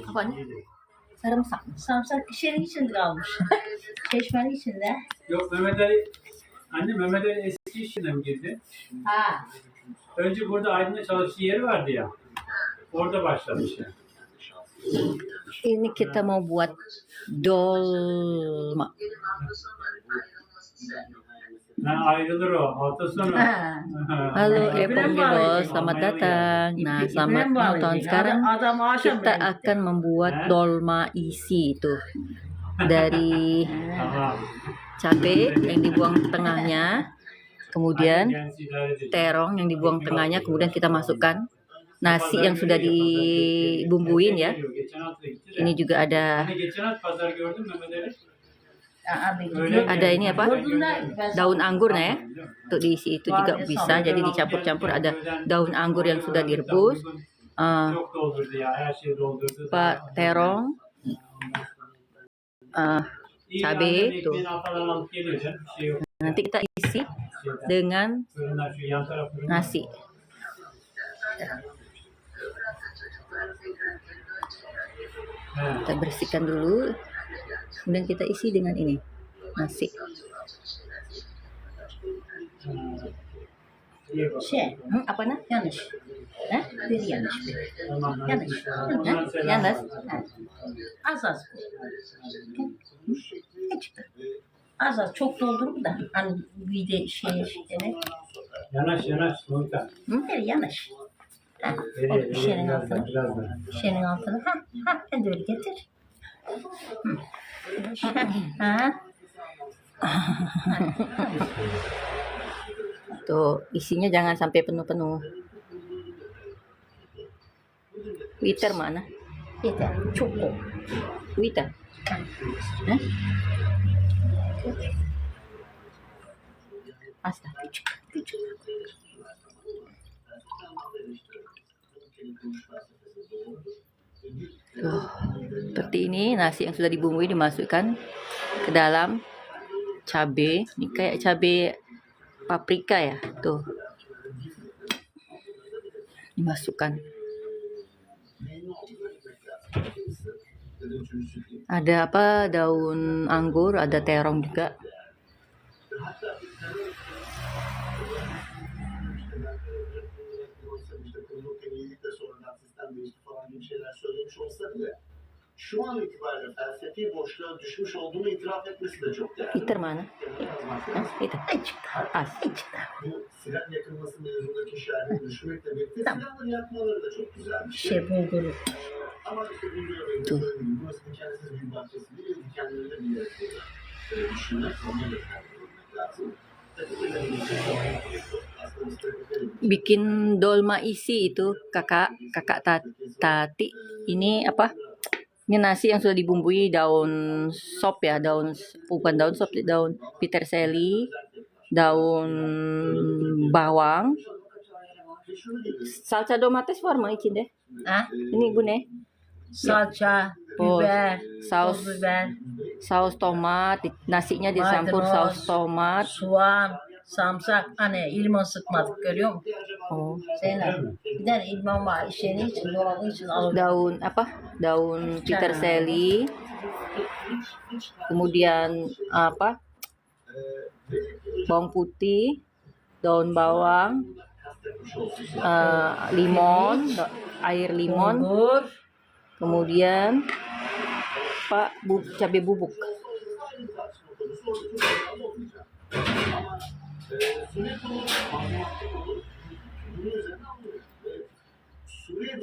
Apa ne? Sarımsak mı? Sarımsak şehrin içinde kalmış. Çeşmenin içinde. Yok Mehmet Ali, anne Mehmet Ali eski işine mi girdi? Ha. Önce burada Aydın'da çalıştığı yeri vardı ya. Orada başlamış yani. Ini kita mau buat dolma. Ha, ayrılır o. Hafta sonu. Halo Eponggedo, selamat datang. Nah, selamat menonton. Sekarang kita akan membuat dolma isi itu dari cabai yang dibuang tengahnya, kemudian terong yang dibuang tengahnya, kemudian kita masukkan nasi yang sudah dibumbuin ya. Ini juga ada ini apa? Daun anggur nah ya. Untuk diisi itu juga bisa. Jadi dicampur-campur ada daun anggur yang sudah direbus. Terong. Cabai tuh. Nanti kita isi dengan nasi. Kita bersihkan dulu, kemudian kita isi dengan ini nasi. Apa nah? Yanlış. Bir yanlış. Yanlış. Yanlış. Az az. Az az çok doldurma da hani bir de evet. Yanaş. Bir yanlış. Şişenin altına. Şişenin altına. Ben de öyle getir. Tuh, isinya jangan sampai penuh-penuh. Witter mana? Witter, cukup. Witter. Astaga, küçük. Seperti ini nasi yang sudah dibumbui dimasukkan ke dalam cabai. Ini kayak cabai paprika ya, tuh dimasukkan. Ada apa? Daun anggur, ada terong juga. Şu an itibariyle felsefi boşluğa düşmüş olduğunu itiraf etmesi de çok değerli. Bitir mana? Bitir. Az. Bu silah yakılması mevzundaki şerhini düşmekle birlikte silahları yakmaları da çok güzelmiş. Bulguru. Ama işte biliyor benim burası dikensiz bir bahçesi değil, dikenlerinde bir yer koyuyor. Düşünmek, onları da tercih lazım. Bikin dolma isi itu kakak Tati ini apa? Ini nasi yang sudah dibumbui daun sop ya, bukan daun sop, daun peterselie, daun bawang, salsa domates var mı içinde? Ini bu ne? Salsa, biber, saus tomat, nasinya dicampur saus tomat, soğan, samsak, limon sıkmadık görüyor musun? Oh. Bir tane limon var şeyin için, dolabın için alalım. Daun peterselie, kemudian bawang putih, daun bawang, limon, air limon, kemudian cabai bubuk.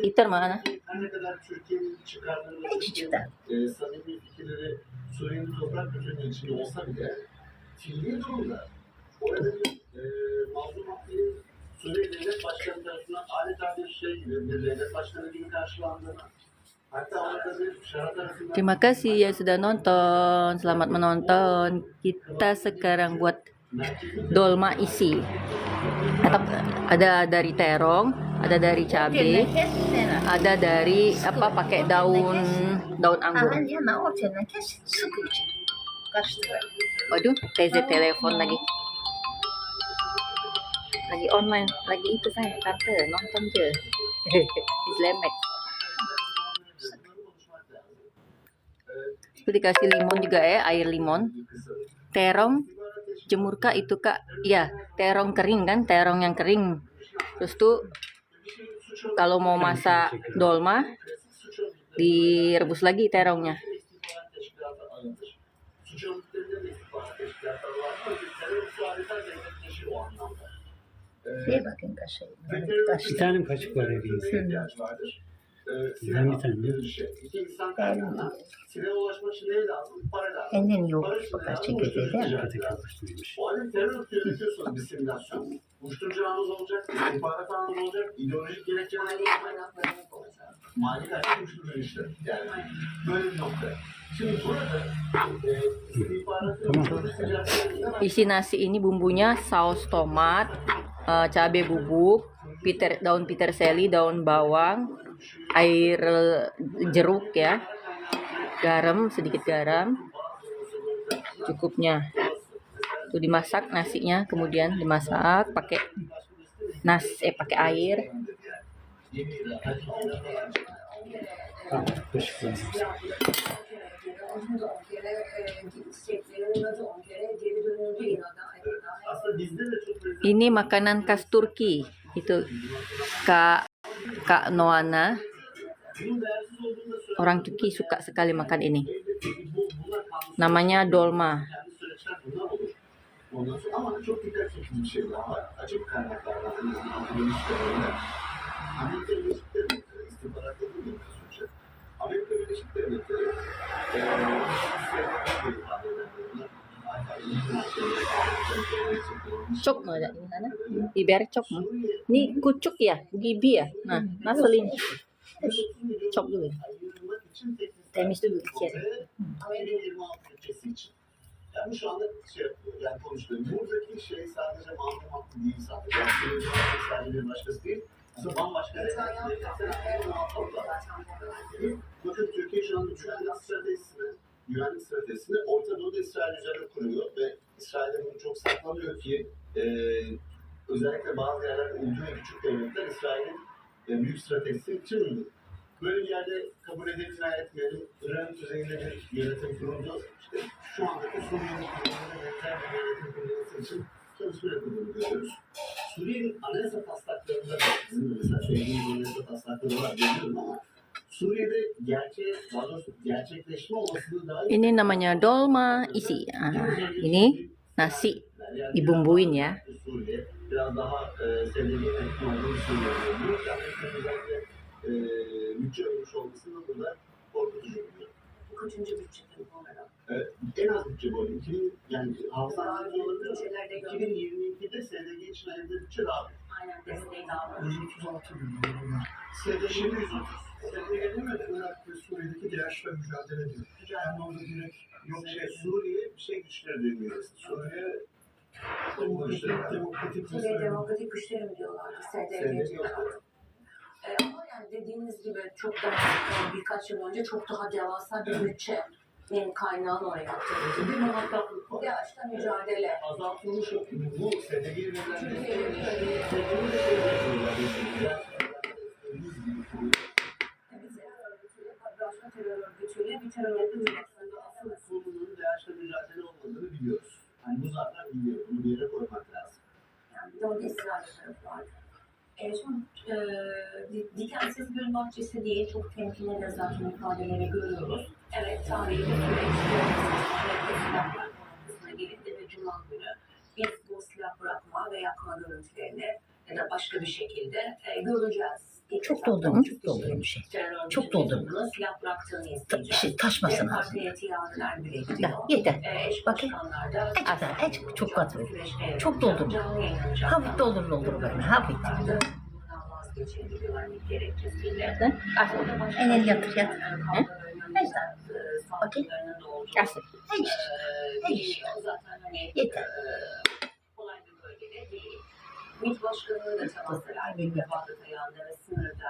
Bitter mana? Ne kadar Türkiye'nin çıkarlarını samimi fikirleri Suriye'nin toprak bütünlüğü içinde olsa bile fiili durumda orada mazlum hakkının Suriye Devlet Başkanı tarafından adeta bir devlet başkanı gibi karşılandığını, hatta orada bir şarap arasında... Terima kasih yang sudah nonton. Selamat menonton. Kita sekarang buat dolma isi. Ada dari terong, ada dari cabai, ada dari pakai daun anggur. Waduh, teze telepon lagi online, lagi itu saya tante nonton je. Islamet. Itu dikasih limon juga ya, air limon. Terong, jemur kak itu kak, ya terong kering kan, terong yang kering. Terus tuh kalau mau masak dolma, direbus lagi terongnya. Bir bakayım kaşığı. Bir tane kaşık var elimizde. Ben bir tane. Kendin yok bakar çekirdeği değil mi? O halde terör örgütü yönetiyorsanız bir simülasyon. Uyuşturucu ağınız olacak, istihbarat ağınız olacak, ideolojik gerekçeler olacak. Mali kaçak uyuşturucu işte. Yani böyle bir nokta. Şimdi burada istihbaratın Isi nasi ini bumbunya saus tomat, cabai bubuk, daun peterseli, daun bawang, air jeruk ya, garam, sedikit garam, cukupnya. Itu dimasak nasinya, kemudian dimasak pakai pakai air. Ini makanan khas Turki, itu Kak Noana. Orang Turki suka sekali makan ini. Namanya dolma. Ondan sonra ama çok dikkat çekici bir şey daha var. Açık kaynaklardan Amerika Birleşik Devletleri istihbarat edilmiyor sonuçta. Amerika Birleşik Devletleri Cok mu ada di sana? Biber cok mu? Ini kucuk ya, gibi ya. Nah, nasıl ini? Cok dulu. Temiz dulu içeri. 2026 bütçesi için. Yani şu anda şey yapıyor, yani konuşuyor. Buradaki şey sadece Mahmut Hakkı değil sadece. Sadece bir başkası değil. Aslında bambaşka bir bakın Türkiye şu anda güvenlik stratejisini Orta Doğu'da İsrail üzerinde kuruyor ve İsrail'de bunu çok saklamıyor ki özellikle bazı yerlerde uldu ve küçük devletler İsrail'in büyük stratejisi için böyle bir yerde kabul edelim veya etmeyelim. İran düzeyinde bir yönetim kuruldu. İşte şu andaki Suriye'nin kurulduğuna benzer bir yönetim kurulması için çalışma yapıldığını görüyoruz. Suriye'nin anayasa taslaklarında bizim de mesela sevdiğimiz anayasa taslakları var biliyorum ama Suriye'de daha doğrusu gerçekleşme olasılığı daha iyi. Ini namanya dolma isi. Ini nasi dibumbuin ya. Suriye biraz daha sevdiğim etkin olduğunu söylüyorum. Yani bütçe ölmüş olmasının burada korkutucu oluyor. Bu kaçıncı bütçe tabii olarak? En az bütçe bu. Yani hafızanızda olabilir ama 2022'de SDG için ayırdığı bütçe daha büyük. Aynen desteği daha var. 136 milyon. SDG 130. SDG değil mi? Irak ve Suriye'deki dirençle mücadele ediyor. Yani orada direkt Yok Suriye bir şey güçleri deniyor. Suriye demokratik Suriye demokratik güçleri mi diyorlardı? SDG diyorlardı. Ama yani dediğiniz gibi çok daha birkaç yıl önce çok daha devasa bir bütçenin kaynağını oraya aktarıldı. bir muhataplık var. Ya işte mücadele. Azaltılmış bu SDG'ye verilen terör örgütüyle bir terör örgütüyle asıl konunun DAEŞ'le mücadele olmadığını biliyoruz. Yani bu zaten biliyor. Bunu bir yere koymak lazım. yani bir de orada İsrail tarafı vardı. Şimdi dikensiz gül bahçesi diye çok temkinli de zaten ifadeleri görüyoruz. Evet, tarihi bir süreç. Silah bırakma noktasına gelindi ve Cuma günü biz bu silah bırakma ve yakma görüntülerini ya da başka bir şekilde göreceğiz. Çok doldurmuş bir şey. Çok doldurmuş. Silah bıraktığını izleyeceğiz. Şey taşmasın ağzına. Partiye tiyareler bile gidiyor. Yeter. Eş Bakın. başkanlarda Azar, çok katıyor. Çok doldurmuş. Hafif doldur böyle. Hafif. Vazgeçildiği gerekçesiyle. Enel yatır. Neyse. Bakayım. Kasih. Zaten hani Yeter. kolay bir bölgede değil. MİT Başkanı'nın da temaslar Bağdat ayağında ve sınırda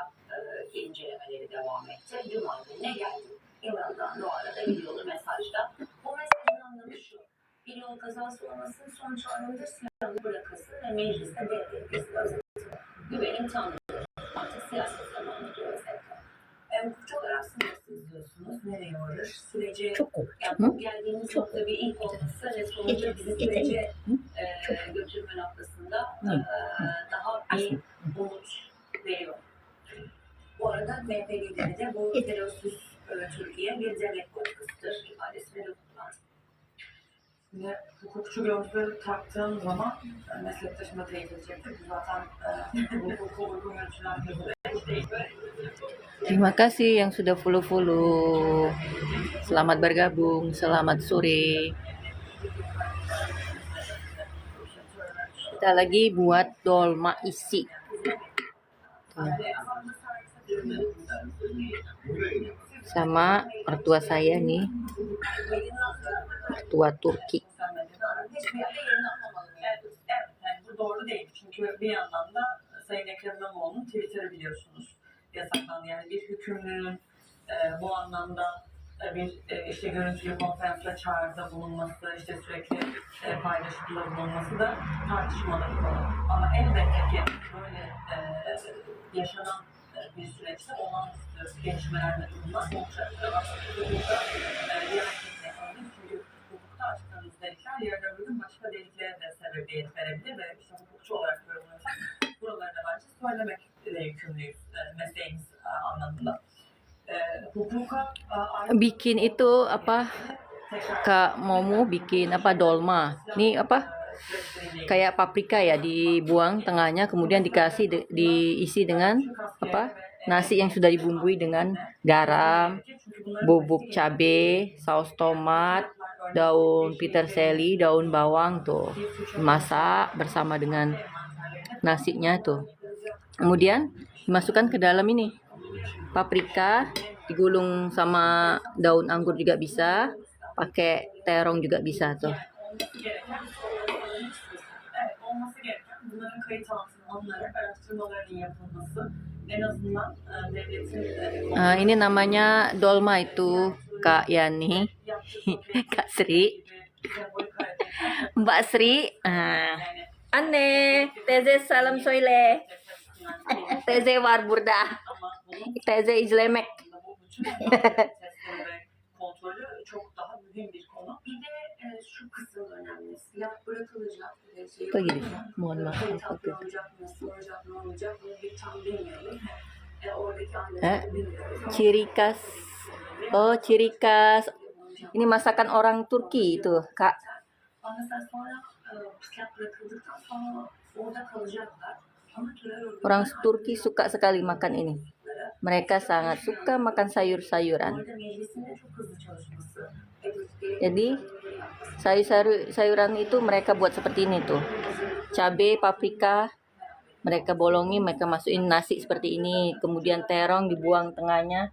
incelemeleri devam etti. Cuma gününe geldi. İmran'dan da o arada videolu mesajda. Bu mesajın anlamı şu. Bir yol kazası olmasın, sonuç anında silahını bırakılsın ve mecliste devredilmesi. Güvenim tanrıdır. Artık siyaset zamanı diyoruz hep. olarak siz nasıl izliyorsunuz? Nereye varır? Süreci, Çok korkunç. yani bu geldiğimiz nokta bir ilk olması ve sonucu bizi sürece götürme noktasında daha bir umut veriyor. Bu arada MHP lideri de bu terörsüz Türkiye bir devlet politikasıdır ifadesini de kullandı. Şimdi hukukçu gözlüğü taktığım zaman meslektaşıma teyit edecektir. Bu zaten hukuku uygun yönetilen gözlüğü değil. Terima kasih yang sudah follow-follow. Selamat bergabung, selamat sore. Kita lagi buat dolma isi. Sama mertua saya nih, mertua Turki. Hiçbir yerde yerini almamalı. Evet, yani bu doğru değil. Çünkü bir yandan da Sayın Ekrem İmamoğlu'nun Twitter'ı biliyorsunuz yasaklandı. Yani bir hükümlünün bu anlamda bir işte görüntülü konferansla çağrıda bulunması, işte sürekli paylaşımda bulunması da tartışmalı bir konu. Ama elbette ki böyle yaşanan bir süreçte olağanüstü gelişmelerde bulunmak olacaktır. Hukukta diğer çünkü hukukta açıklanan delikler yarın öbür gün başka deliklere de sebebiyet verebilir ve işte hukukçu olarak yorumlarsak buraları da bence söylemekle yükümlüyüz mesleğimiz anlamında. Hukuka Bikin itu apa? Kak Momo bikin apa dolma. Nih apa? Kayak paprika ya, dibuang tengahnya kemudian diisi dengan apa? Nasi yang sudah dibumbui dengan garam, bubuk cabe, saus tomat, daun peterseli, daun bawang tuh. Masak bersama dengan nasinya tuh. Kemudian dimasukkan ke dalam ini. Paprika digulung sama daun anggur juga bisa, pakai terong juga bisa tuh. olması gereken bunların kayıt altına alınarak araştırmaların yapılması en azından devletin Ini namanya dolma itu Kak Yani, Kak Sri, Mbak Sri. Anne, teyze salam söyle. Teyze var burada. Teyze izlemek. kontrolü çok daha mühim bir konu. Bir de şu kısım önemli. Silah bırakılacak. Kok gini? Mohon maaf. Kayıt altına alınacak mı, soracak mı, olacak bunu bir tam bilmiyoruz. Oradaki Eh, anlaşmayı bilmiyoruz. ciri khas. Oh, ciri khas. Ini masakan orang Turki itu, Kak. Ama mesela sonra silah bırakıldıktan sonra orada kalacaklar. Ama terör örgütü Orang Turki suka sekali makan ini. Mereka sangat suka makan sayur-sayuran. orada meclisinde çok hızlı çalışması. Jadi sayuran itu mereka buat seperti ini tuh. Cabai, paprika, mereka bolongi, mereka masukin nasi seperti ini. Kemudian terong dibuang tengahnya,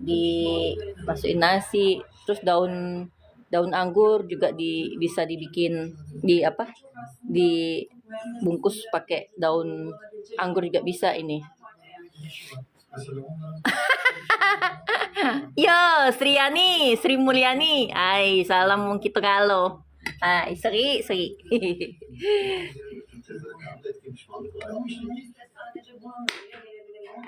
dimasukin nasi. Terus daun anggur juga bisa dibikin dibungkus pakai daun anggur juga bisa ini. Mesela onlar Yo, Sriani, Sri Mulyani. Ay, salam mong kita kalo. Ay, Sri. Türkiye'de kabul ettiği pişmanlık var. Ama işte biz Sadece bunun bile verebilelim.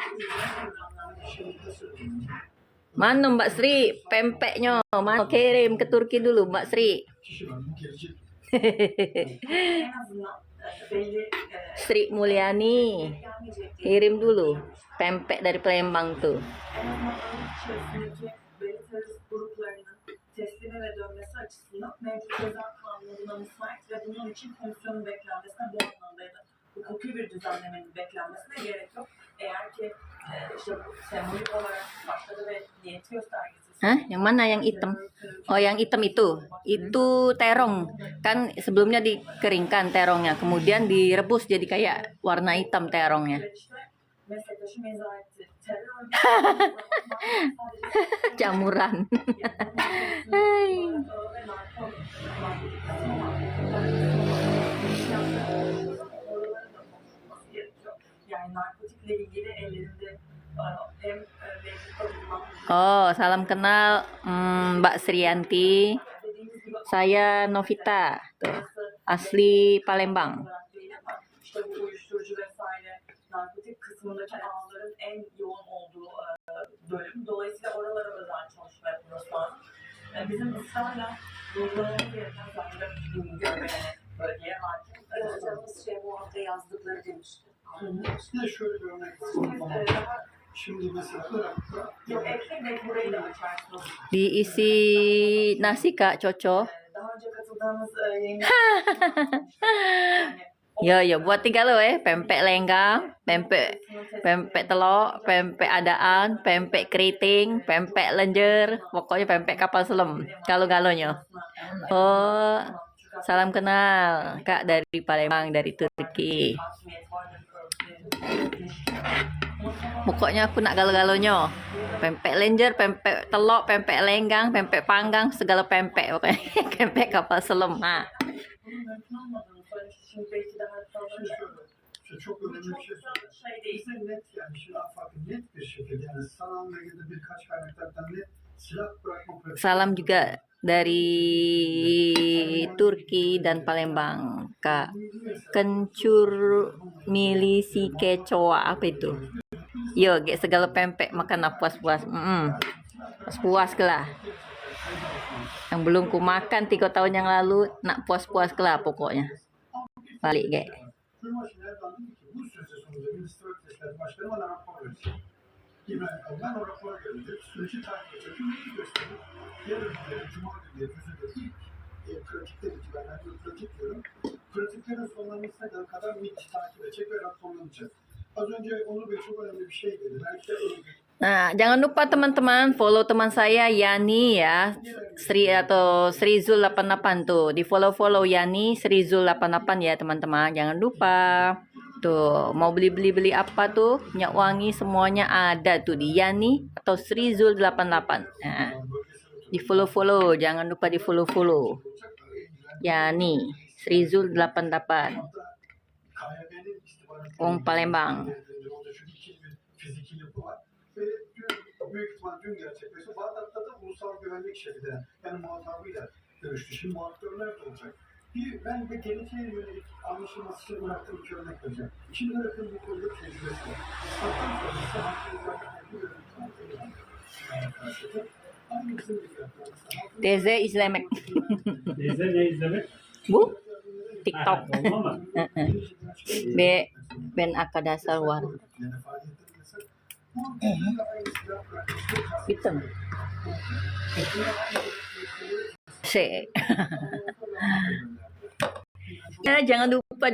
Mana Mbak Sri? Pempeknya. Mana? Kirim ke Turki dulu, Mbak Sri. kişi var, bu gelecek. En azından belli Sri Mulyani. gelmeyecek Kirim dulu. Pempek dari Palembang tuh. en azından onun içerisindeki belli terörist gruplarının teslime ve dönmesi açısından mevcut ceza kanununa müsait ve bunun için komisyonun beklenmesine bu anlamda ya da hukuki bir düzenlemenin beklenmesine gerek yok. Eğer ki işte bu sembolik olarak başladı ve niyeti göstergesi. Hah? Yang mana yang hitam? Oh, yang hitam itu. Itu terong. Kan sebelumnya dikeringkan terongnya, kemudian direbus jadi kayak warna hitam terongnya. Meslektaşım izah etti. Terör örgütü Camuran. yani narkotikle ilgili ellerinde hem mevcutta bulunan Oh, salam kenal Mbak Srianti. dediğimiz gibi Saya Novita. Tuh. Asli Palembang. değil ama işte bu uyuşturucu vesaire narkotik kısmındaki ağların en yoğun olduğu bölüm. Dolayısıyla oralara özel çalışma yapıyoruz şu an. Bizim ısrarla uygulamamız gereken zaten bölgeye hakim. Hocamız bu hafta yazdıkları demişti. Size şöyle bir örnek var. Şimdi mesela Irak'ta Yok, ekleyin burayı da açarsınız. Diisi nasi Kak Coco. Daha önce katıldığımız yayın Ya, buat 3 lo pempek lenggang, pempek telok, pempek adaan, pempek keriting, pempek lenjer, pokoknya pempek kapal selam. Galo-galonya. Oh, salam kenal Kak dari Palembang, dari Turki. Pokoknya aku nak galo-galonya. Pempek lenjer, pempek telok, pempek lenggang, pempek panggang, segala pempek pokoknya. Pempek kapal selam. Ha. şöyle, çok önemli bir şey söyleyeyim. Bize net yani Şırnak Farkı net bir şekilde yani Salan'la ilgili birkaç kaynaklardan net silah bırakma pratik. Salam juga dari Turki dan Palembang, Kak. Kencur milisi kecoa, apa itu? Yo, kayak segala pempek makan lah puas-puas. Puas-puas ke lah. Yang belum ku makan 3 tahun yang lalu, nak puas-puas ke lah pokoknya. Balik kayak. Cumhurbaşkanı Erdoğan dedi ki bu süreç sonunda Minister Ötesi'nin başkanı bana rapor verecek. İbrahim Kalın o raporu gönderip süreci takip edecek. Çünkü gösterip yarın Cuma günü yüzünde ilk pratikler itibaren pratik diyorum. Pratiklerin sonlanmasına kadar MİT takip edecek ve raporlanacak. Az önce Onur Bey çok önemli bir şey dedi. Belki de örgüt. Nah, jangan lupa teman-teman follow teman saya Yani ya, Sri atau Srizul 88 tuh. Di follow Yani Srizul 88 ya teman-teman. Jangan lupa. Tuh, mau beli apa tuh? Minyak wangi semuanya ada tuh di Yani atau Srizul 88. Nah, di follow, jangan lupa di follow. Yani Srizul 88. Wong Palembang. Fiziki yapı var. Ve büyük ihtimal dün gerçekleşti. Bağdat'ta da ulusal güvenlik şefi yani muhatabıyla görüştü. Şimdi muhataplar da olacak. Ben de geleceğe yönelik anlaşılması için bıraktığım bir örnek vereceğim. Şimdi bırakın bu konuda tecrübesi var. İslam'dan sonrası Teze izlemek. Teyze ne izlemek? Bu TikTok. Olma mı? Ben Akadasar war. Hitam. Ya, jangan lupa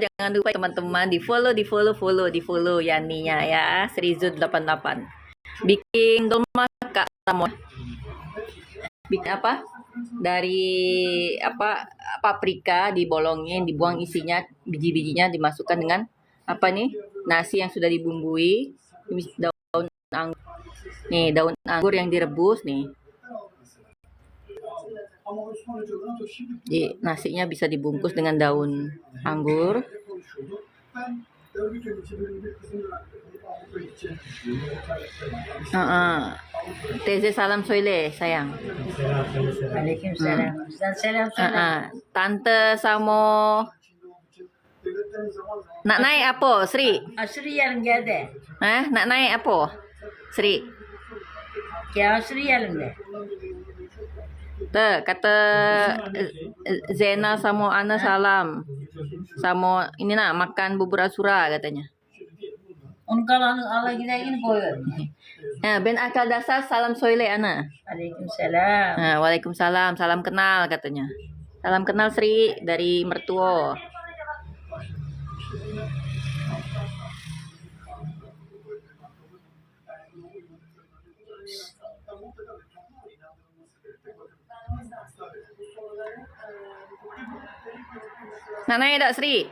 teman-teman di follow Yaninya ya, Srizul 88. Bikin dolma Kak Samo. Bikin apa? Dari paprika dibolongin, dibuang isinya, biji-bijinya dimasukkan dengan apa nih? Nasi yang sudah dibumbui, daun anggur. Nih, daun anggur yang direbus nih. Jadi, nasinya bisa dibungkus dengan daun anggur. Teze salam soile sayang. Aleykümselam. Sen selam söyle. Tante Samo. Nak naik apa, Sri? Aşırı yerim geldi. Nak naik apa, Sri? Ya aşırı yerim de. Tuh, kata Zena sama Ana salam. Sama ini nak makan bubur asura katanya. Onun kalanı Allah giderini koyuyor. Ben akal dasar salam soile Ana. Aleykümselam. Waalaikumsalam, salam kenal katanya. Salam kenal Sri dari mertua. Nak naik tak Sri?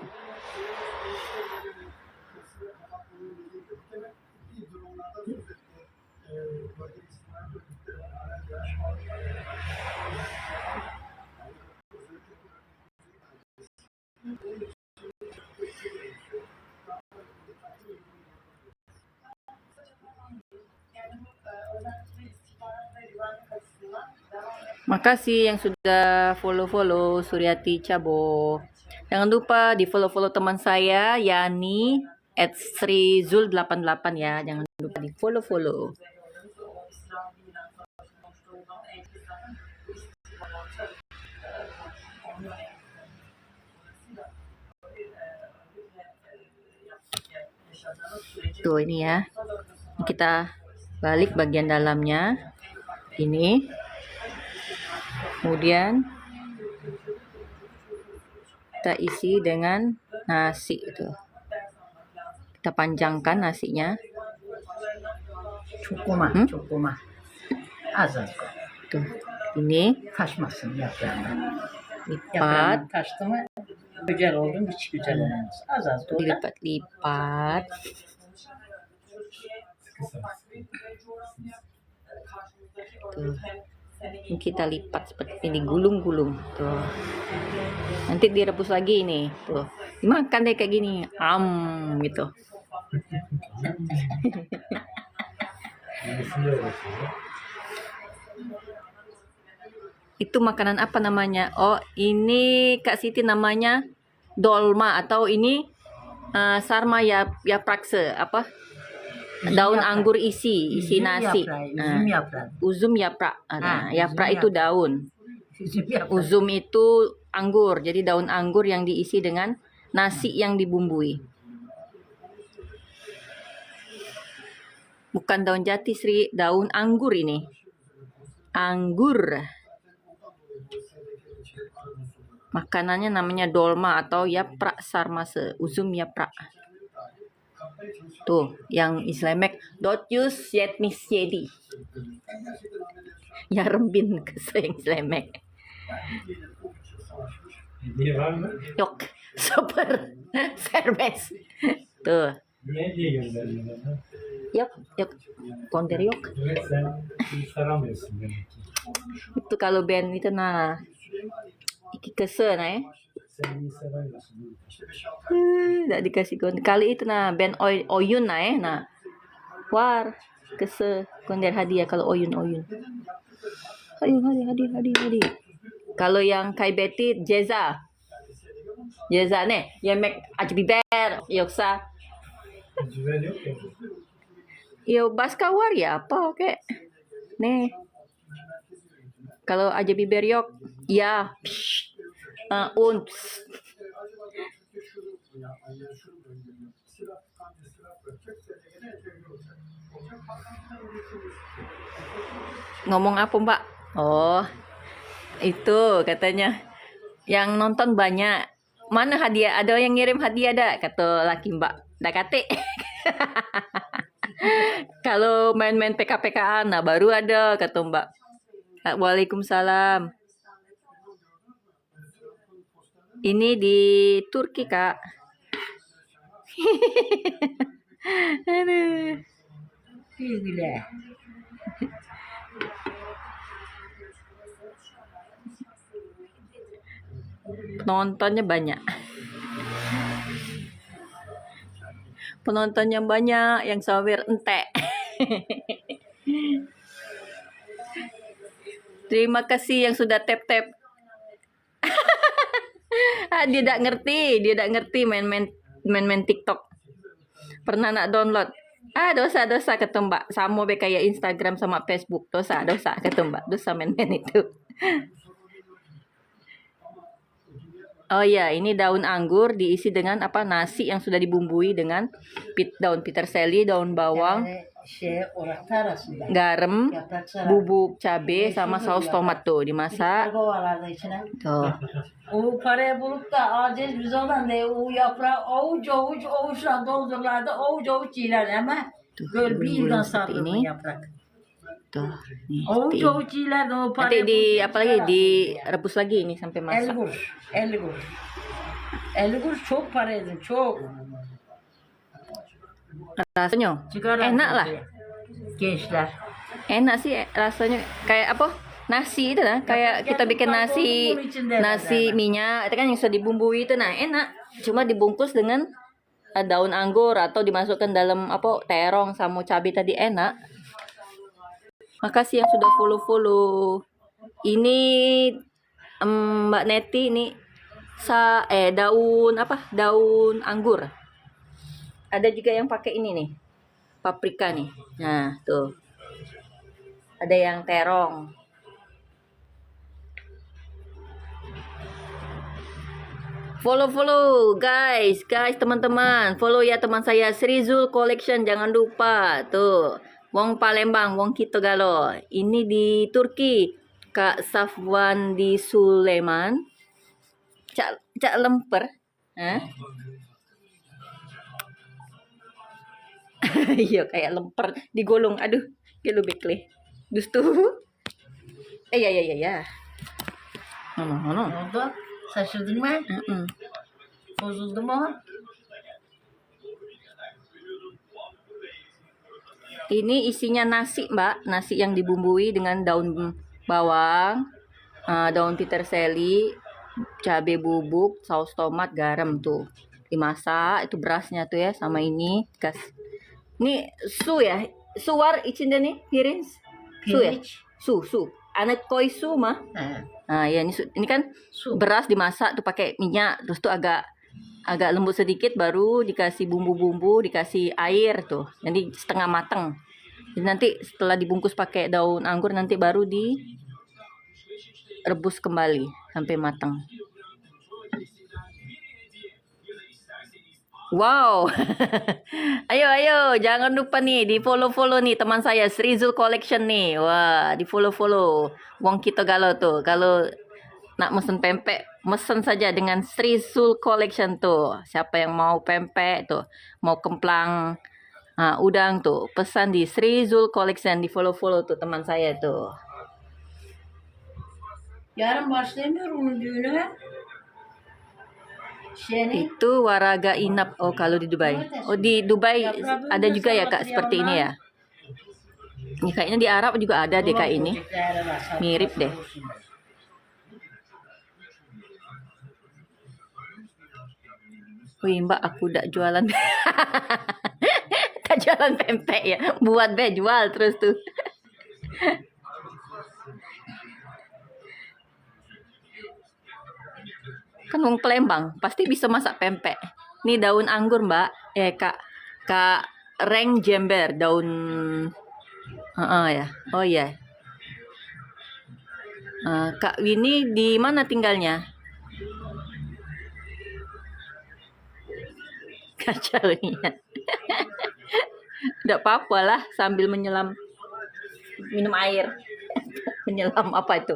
Makasih yang sudah follow Suryati Cabo. Jangan lupa di follow teman saya Yani @Srizul88 ya. Jangan lupa di follow. Tuh ini ya. Kita balik bagian dalamnya. Ini. Kemudian kita isi dengan nasi itu. Kita panjangkan nasinya. Çok koma. Az az koy. Tuh. Ini Taşmasın yaprağına. lipat, Yaprağına taştı mı güzel oldu mu hiç güzel olmaz. Az az koy. dilipat-lipat. Tuh. Ini kita lipat seperti ini, gulung-gulung. Tuh. Nanti direbus lagi nih. Tuh. Dimakan deh kayak gini. Gitu. Itu makanan apa namanya? Oh, ini Kak Siti namanya dolma atau ini sarma yaprakse apa? Daun anggur isi nasi. Üzüm yaprağı. Uzum yaprak. Ah, Yaprak uzum itu daun. Üzüm yaprağı. Uzum itu anggur. Jadi daun anggur yang diisi dengan nasi yang dibumbui. Bukan daun jati, Sri, daun anggur ini. Anggur. Makanannya namanya dolma atau yaprak sarmase, uzum yaprak. Tuh, yang islamek dotyus yetmisyedi. Yarım bin kısa yang islamek. Hediye var mı? Yok, super serbest. Tuh, Ne diye gönderiyorlar? yok, konter yok. Evet, sen saramıyorsun demek ki. Itu kalau band itu nah, iki kese nah ya. Sen iyi saramıyorsun. Nggak dikasih konter. Kali itu nah band Oyun nah ya, nah. War kese konter hadiah kalau Oyun. Ayo hadiah. Kalau yang kaybeti Ceza ne? Yemek acı biber yoksa Güven yok ya. yo başka var ya apa kayak nih. Kalau acı biber yok ya un. Ngomong apa Mbak? Oh, itu katanya yang nonton banyak. Mana hadiah? Ada yang ngirim hadiah ada? Kata laki Mbak. Dah kate. Kalau main-main PK-PKan, nah baru ada kata Mbak. Waalaikumsalam. Ini di Turki, Kak. Aduh. Güle. Penontonnya banyak. Penontonnya banyak, yang sawer entek. Terima kasih yang sudah tap-tap. Dia tidak ngerti main-main TikTok. Pernah nak download. Dosa kata Mbak. Sama be kayak Instagram sama Facebook. Dosa kata Mbak. Dosa main-main itu. Oh iya, ini daun anggur diisi dengan apa? Nasi yang sudah dibumbui dengan daun peterseli, daun bawang, Orta arasında. garam, Yaprak sarı. bubuk cabe sama saus tomat tuh dimasak. Kovalarda içine. Tuh. O parayı bulup da aciz biz olan da o yaprağı avuçla doldururlardı. Avuç yiyorlar ama böyle bir yıldan Seperti sardı bu ini. yaprak. Tuh. Nih, seperti ini. Avuç yiyorlardı o Nanti parayı. di apa lagi? Direbus lagi ini sampai 50 masak. kuruş. 50 kuruş. 50 kuruş çok paraydı çok. Rasanya Çıkaran enak lah. Gençler. Enak sih rasanya kayak apa? Nasi itu lah, kayak kita bikin nasi minyak itu kan yang sudah dibumbui itu, nah enak. Cuma dibungkus dengan daun anggur atau dimasukkan dalam apa terong sama cabai tadi, enak. Makasih yang sudah follow. Ini Mbak Neti ini daun apa? Daun anggur. Ada juga yang pakai ini nih. Paprika nih. Nah, tuh. ada yang terong. Follow guys, teman-teman, follow ya teman saya Srizul Collection, jangan lupa tuh. Wong Palembang, wong Kito Galo. Ini di Turki, Kak Safwan di Suleman. Cak lemper, iya kayak lemper digolong. Aduh, gelo bekle. Dustu. Ya. No. Oldu. Şaşırdın mı? Bozuldu mu? Ini isinya nasi, Mbak. Nasi yang dibumbui dengan daun bawang, daun peterseli, cabai bubuk, saus tomat, garam tuh. Dimasak, itu berasnya tuh ya sama ini. Ini su ya. Suar içinde nih, pirinç. Su ya. Su. Anak koi su mah. Nah, ya ini kan beras dimasak tuh pakai minyak, terus tuh agak lembut sedikit, baru dikasih bumbu-bumbu, dikasih air tuh. Jadi setengah mateng. Jadi nanti setelah dibungkus pakai daun anggur, nanti baru direbus kembali sampai matang. Wow. Ayo, jangan lupa nih di follow nih teman saya Srizul Collection nih. Wah, di follow. Wong Kito Galo tuh. Kalau nak mesen pempek, mesen saja dengan Srizul Collection tuh. Siapa yang mau pempek tuh, mau kemplang, udang tuh, pesan di Srizul Collection, di follow tuh teman saya tuh. Yarın başlamıyor onun düğünü. Itu Waraga Inap. Oh, kalau di Dubai. Oh, di Dubai ada juga ya Kak seperti ini ya. Ini kayaknya di Arab juga ada deh kayak ini. Mirip deh. Wih Mbak, aku udah jualan. Tak jualan pempek ya. Buat jual terus tuh. Kan wong Palembang pasti bisa masak pempek. Ini daun anggur Mbak, Kak Reng Jember, daun ya. Oh ya. Kak Winnie di mana tinggalnya? Kacau nih. Tidak apa-apa lah sambil menyelam minum air. Menyelam apa itu?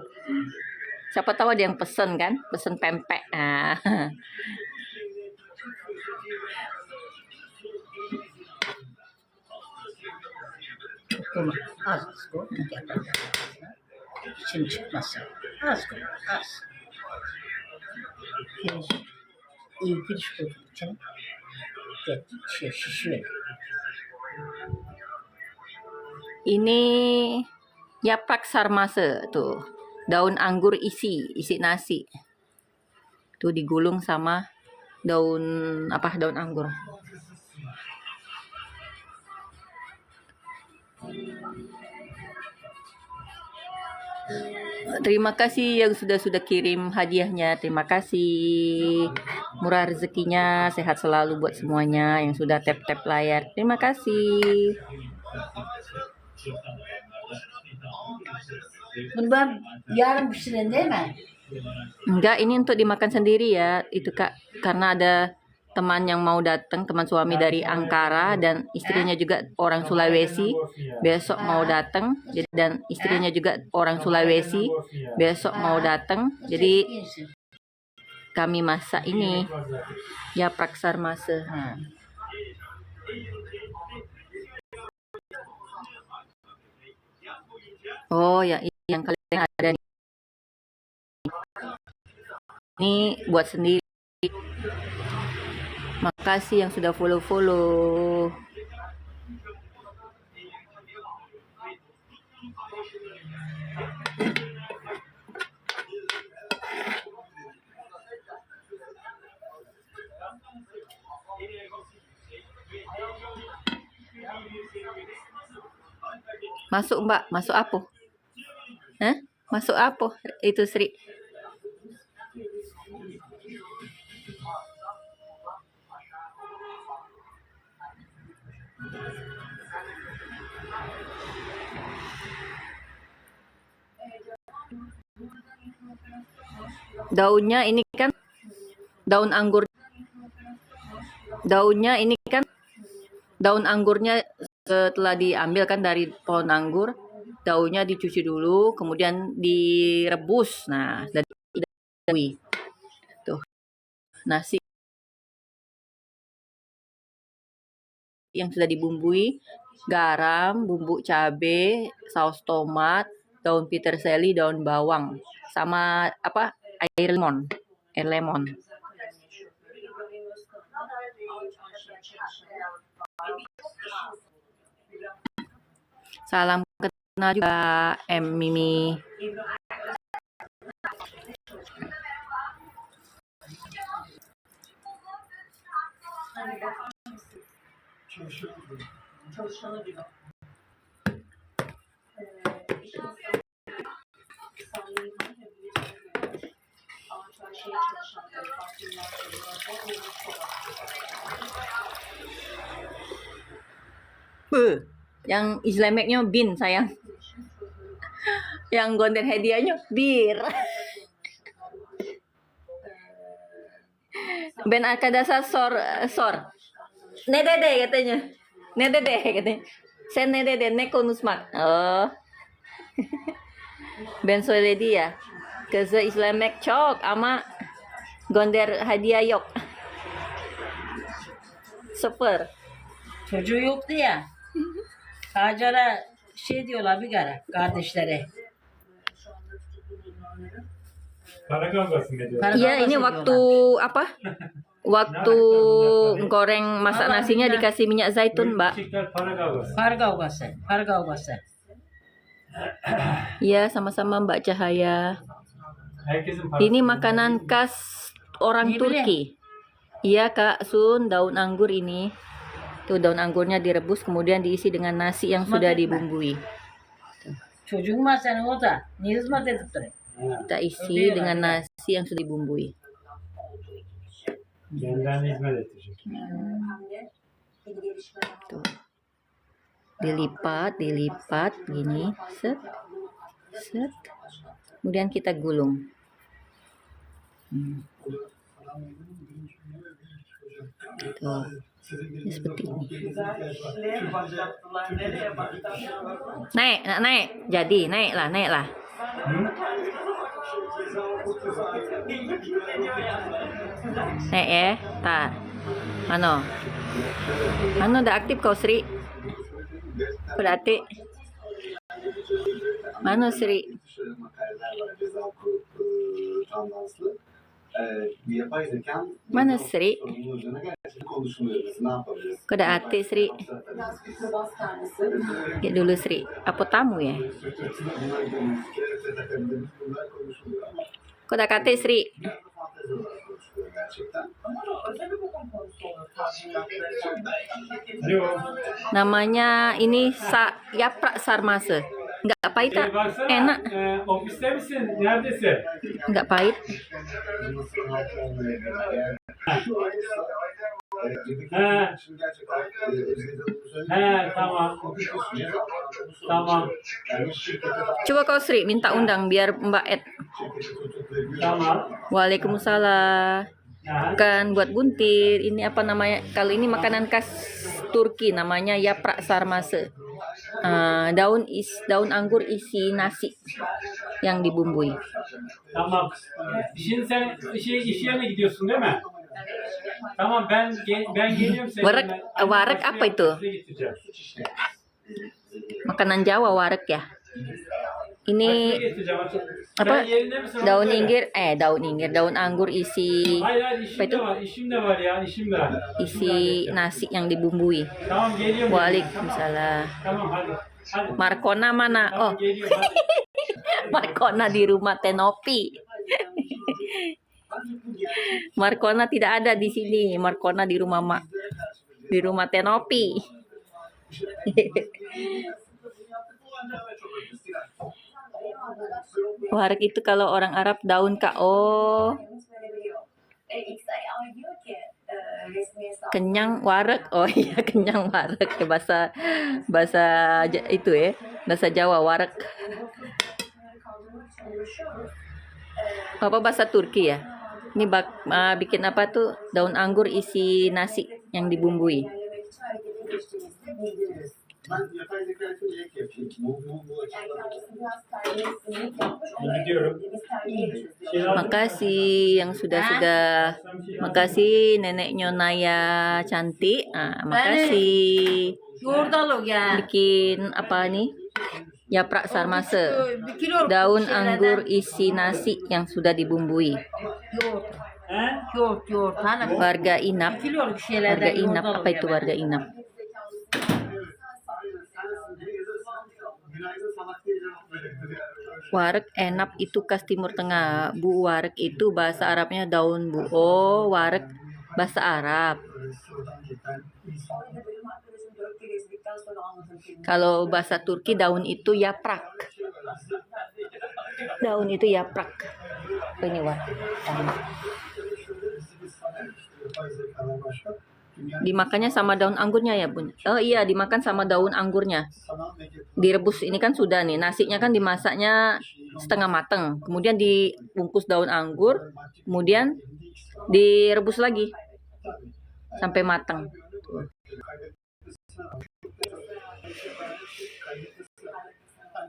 Siapa tahu ada yang pesen kan, pesen pempek. Az koy. İçin çıkmasın. Az koy. Az. Pirinç. İyi pirinç koyduk içine. Şişiyor. Ini yaprak sarmase tuh. Daun anggur isi nasi. Tuh digulung sama daun anggur. Terima kasih yang sudah kirim hadiahnya. Terima kasih. Murah rezekinya, sehat selalu buat semuanya yang sudah tap layar. Terima kasih. Bunu ben yarın pişirin değil mi? Enggak, ini untuk dimakan sendiri ya. Itu Kak, karena ada teman yang mau datang, teman suami dari Ankara dan istrinya juga orang Sulawesi. Besok mau datang, dan istrinya juga orang Sulawesi. Besok mau datang. Jadi kami masak ini yaprak sarmase. Oh ya, yang kalian ada nih. Ini buat sendiri. Makasih yang sudah follow. Masuk Mbak, masuk apa? Masuk apa? Itu Sri. Daunnya ini kan daun anggur. Daunnya ini kan daun anggurnya setelah diambil kan dari pohon anggur, daunnya dicuci dulu, kemudian direbus. Nah, dan dibumbui. Tuh. Nasi yang sudah dibumbui, garam, bumbu cabe, saus tomat, daun peterseli, daun bawang, sama apa? Air lemon. Air lemon. Salam kenal juga Mimi. Çalışanı gibi. Yang Islamicnya bin sayang. Yang golden hadiahnya bir. Ben arkadaşlar sor. Ne dede katanya. Ne dede katanya. Sen ne dede ne konuşmak. Oh. Ben söyledi ya. Kızı izlemek çok ama gönder hadiah yok. Sıfır. Çocuğu yoktu ya. Hacer'e şey diyorlar bir kere kardeşlere. Para kavgası mı ediyor? Para Iya, kavgası ini diyorlar. waktu apa? Waktu goreng masak nasinya dikasih minyak zaitun, Mbak. Küçükler para kavgası. Para kavgası. Para kavgası. Iya, sama-sama Mbak Cahaya. Herkesin parası. Ini makanan khas orang Ini Turki. Iya, Kak Sun, daun anggur ini. Tuh daun anggurnya direbus kemudian diisi dengan nasi yang sudah dibumbui. Çocuğun var senin orada. Niye hizmet edip duruyor? Kita isi dengan nasi yang sudah dibumbui. Kendilerine hizmet edecek. Tuh. Dilipat gini, set. Set. Kemudian kita gulung. Tuh. Ini seperti ini. Naik. Jadi, naiklah. Naik ya. Tar. Ano udah aktif kau Sri? Berarti. Mana Sri? Mana Sri? Kau udah aktif Sri? Lihat dulu Sri. Apa tamu ya? Kau udah aktif Sri? Alo. Namanya ini yaprak sarmase. Nggak pahit, tak? Baksana, Enak. Ofiste misin? Neredesin? Nggak pahit. Tamam. Tamam. Coba kau Sri minta undang biar Mbak Ed. Tamam. Waalaikumsalam. Ha. Bukan buat buntir. Ini apa namanya? Kalau ini makanan khas Turki namanya yaprak sarmase. Daun anggur isi nasi yang dibumbui. Tamam. Şimdi sen iş yerine gidiyorsun değil mi? Tamam ben geliyorum seninle. Warek apa itu? Size getireceğim. Makanan Jawa warek ya. Ini Size getireceğim. apa? Sen yerinde misin? Onu Daun söyle. daun anggur isi Hayır apa itu? işim de var ya işim de var. Isi nasi yang dibumbui. Tamam geliyorum. Waalaikumsalam. Tamam hadi. Hadi. Markona mana? Tamam Oh, geliyorum hadi. Markona di rumah Tenopi. Markona tidak ada di sini. Markona di rumah di rumah Tenopi. Warek itu kalau orang Arab daun Kak. Oh, kenyang warek. Oh iya, kenyang warek. Bahasa itu ya. Bahasa Jawa warek. Apa bahasa Turki ya? Ini bikin apa tuh? Daun anggur isi nasi yang dibumbui. ilerlemek için harekete geçtiğinizde bildiririz. Ben yapay zeka için bir ek yapayım. Bu Yani açıklamayı kendisi biraz terbiyesizlik yapmış. Onu Gidiyorum. biz terbiye ederiz. Şey lazım. Makasih yang sudah. Makasih Nenek Nyonaya cantik. Makasih. Yoğurdalık ya. Bikin apa nih? Yaprak sarmase. Bir kilo Daun şeylerden anggur isi nasi yang sudah dibumbui. Yoğurt. He? Yoğurt. Hani Warga Inap. bir kiloluk şeylerden Warga Inap. yoğurdalık Apa itu ya. warga Inap? sensin diye yazarsan günaydın salak diye cevap verebilir. Yani. Wareg Enap itu khas Timur Tengah. Bu wareg itu bahasa Arabnya daun bu. Oh, wareg bahasa Arab. Sıradan geçen insan Orada bölüm arkadaşım 4 kere izledikten sonra anlatır. Kalau bahasa Turki daun itu yaprak. Daun itu yaprak. Oh, ini wareg. Yapay zekadan başka dünya Dimakannya sama daun anggurnya ya, Bun? Oh iya, dimakan sama daun anggurnya. sanal medya Direbus ini kan sudah nih. Nasinya kan dimasaknya setengah mateng. Kemudian dibungkus daun anggur. Kemudian direbus lagi sampai matang.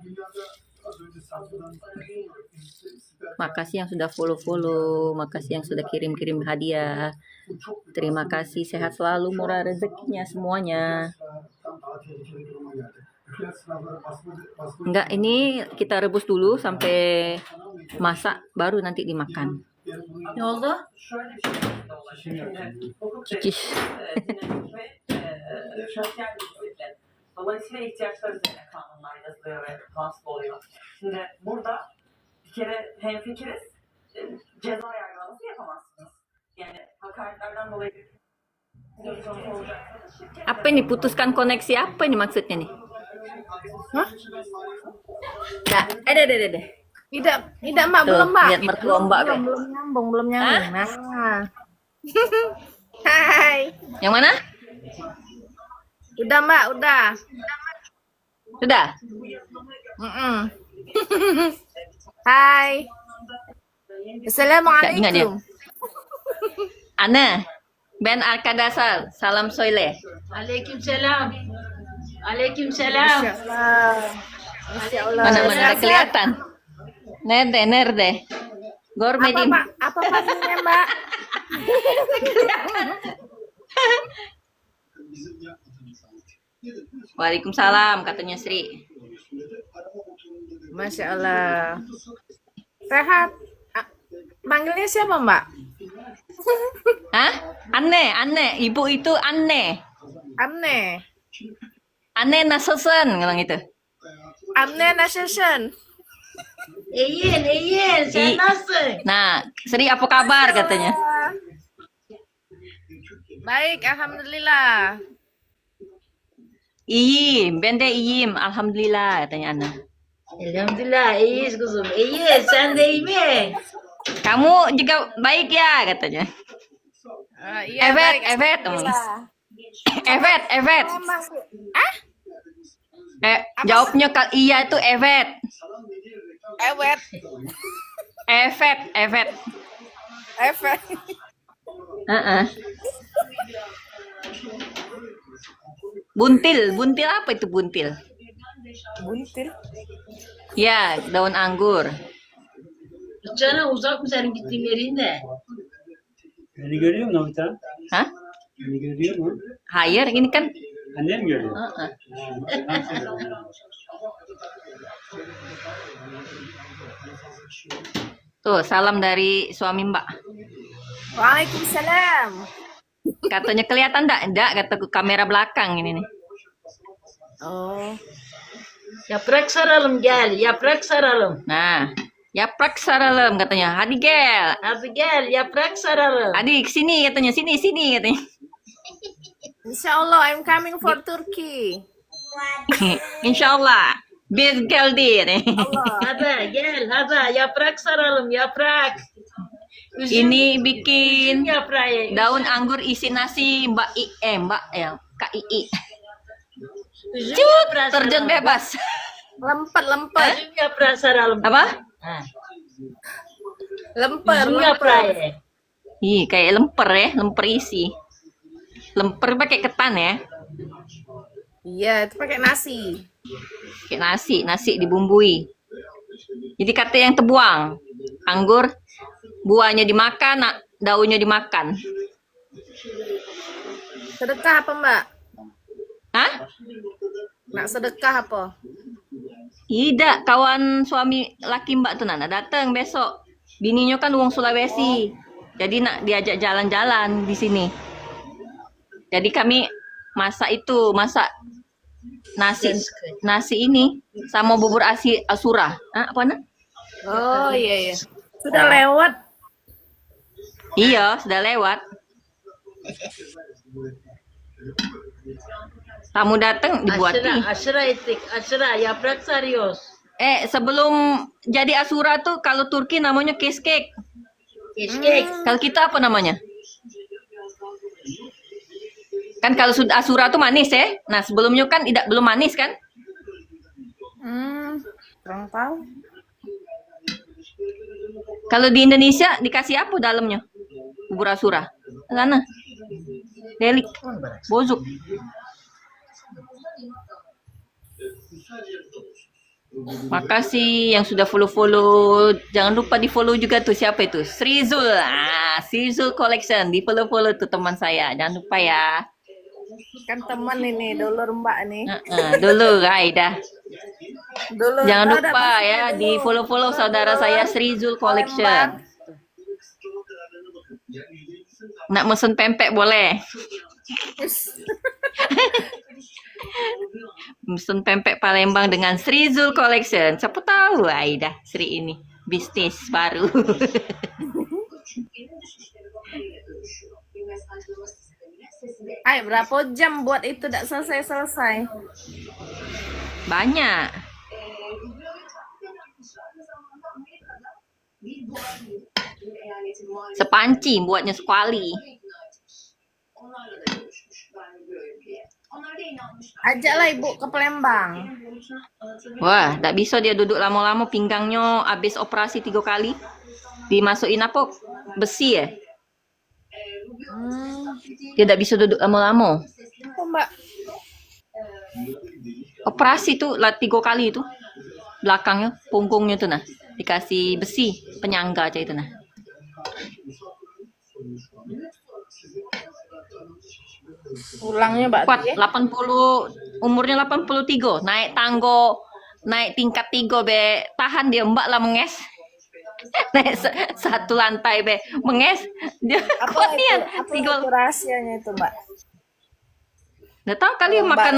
dünyada az önce satılan Makasih yang sudah follow-follow. Makasih yang sudah kirim-kirim hadiah. Terima kasih. Sehat selalu, murah rezekinya semuanya. tam daha tehlikeli duruma geldi. Nükleer sınavları basma Enggak, ini kita rebus dulu sampai masak, baru nanti dimakan. Ne oldu? Şöyle bir şey aslında olay. Şimdi hukuk Cikiş. dinamik ve sosyal bir disiplin. Dolayısıyla ihtiyaçlar üzerine kanunlar yazılıyor ve vasfı oluyor. Şimdi burada bir kere hemfikiriz. Ceza yargılaması yapamazsınız. Yani hakaretlerden dolayı söz konusu olacaksanız şirket Apa ini putuskan koneksi, apa ini maksudnya nih? Hah? Nah, ada. Tidak, Mbak, Tuh, belum, Mbak. lihat mertua Mbak, Be. Belum nyambung. Nah. Hai. Yang mana? Udah, Mbak, udah. Sudah? Mm-mm. Hai. Assalamualaikum. Ana, Ben Arkadaşlar, salam söyle. Aleykümselam. Aleykümselam. Masyaallah. Mana ada kelihatan? Nerede? Apa, Gormedim. Mbak? Apa panggilnya, Mbak? Waalaikumsalam, katanya Sri. Masya Allah. Sehat. Panggilnya siapa, Mbak? Hah? Aneh. Ibu itu aneh. Amne. Aneh nasılsın, bilang itu. Amne Nasyasan. İyiyim. Sen nasılsın? Nah, Sri apa kabar katanya? Baik, alhamdulillah. Iyiyim, ben de iyiyim. Alhamdulillah, katanya Ana. Elhamdülillah iyiyiz kuzum. İyiyiz. Sen de iyi mi? Kamu juga baik ya, katanya. Iya, baik. Evet. Evet. Jawabnya iya itu evet. Ewet. Evet. Efek. Heeh. Buntil apa itu buntil? Buntil. Ya, daun anggur. Cana uzak mı senin gittiğin yerinde? Beni görüyor mu Navita? Hah? Beni görüyor mu? Hayır, ini kan. Annem görüyor. Heeh. Tuh, salam dari suami Mbak. Waalaikumsalam. Katanya kelihatan enggak? Kata kamera belakang ini nih. Oh. Yaprak saralım gel. Yaprak saralım. Nah, yaprak saralım katanya. Hadi gel. Hadi gel yaprak saralım. Hadi sini katanya. Sini katanya. Insyaallah, I'm coming for Turkey. Insyaallah. Biz geldi nih. Hadi gel hadi yaprak saralım yaprak. Ini bikin yaprağı. daun anggur isi nasi Mbak Kak Ii. Üzüm Cut, yaprağı terjun saralım. bebas. Lempet. Üzüm yaprağı saralım. Apa? Ha. Lemper, Isunya lemper. fry. Ih, kayak lemper ya, lemper isi. Lemper pakai ketan ya. Iya, itu pakai nasi. Kayak nasi dibumbui. Jadi kata yang terbuang. Anggur, buahnya dimakan, daunnya dimakan. Sedekah apa, Mbak? Hah? Nak sedekah apa? Tidak, kawan suami laki Mbak tuh Nana datang besok. Bininya kan wong Sulawesi. Jadi nak diajak jalan-jalan di sini. Jadi kami masak nasi ini sama bubur asura. Apa nak? Oh, iya, iya. Sudah lewat. Iya, sudah lewat. Tamu datang dibuatin. Aşıra yaprak sarıyoruz. Sebelum jadi asura tuh kalau Turki namanya cheesecake. Keşkek. Kalau kita apa namanya? Kan kalau sudah asura tuh manis ya. Nah, sebelumnya kan belum manis kan? Kurang tahu. Kalau di Indonesia dikasih apa dalamnya? Bubur asura. Sana. Delik. Bozuk. Makasih yang sudah follow-follow. Jangan lupa di-follow juga tuh siapa itu? Srizul. Srizul Collection. Di-follow-follow tuh teman saya. Jangan lupa ya. Kan teman ini, dulur Mbak nih. Dulu dah. Dulur. Jangan ada lupa pasti ya dulu. di-follow-follow saudara saya Srizul Collection. Nak mesen pempek boleh. Mesen pempek Palembang dengan Srizul Collection. Siapa tahu Aida Sri ini bisnis baru. Ay, berapa jam buat itu tidak selesai-selesai? Banyak. Sepanci buatnya sekali. Ajaklah ibu ke Palembang. Wah, tak bisa dia duduk lama-lama, pinggangnya habis operasi 3 kali. Dimasukin apa? Besi ya? Dia tak bisa duduk lama-lama. Apa, Mbak? Operasi tuh 3 kali itu. Belakangnya, punggungnya tuh nah. Dikasih besi, penyangga aja itu nah. Pulangnya Mbak Kuat, ya? 80, umurnya 83. Naik tanggo, naik tingkat 3 be. Tahan dia mbak lah menges. Naik satu lantai be. Menges. Dia kuat dia. Apa itu rahasianya itu, Mbak? Nggak tahu kali makan,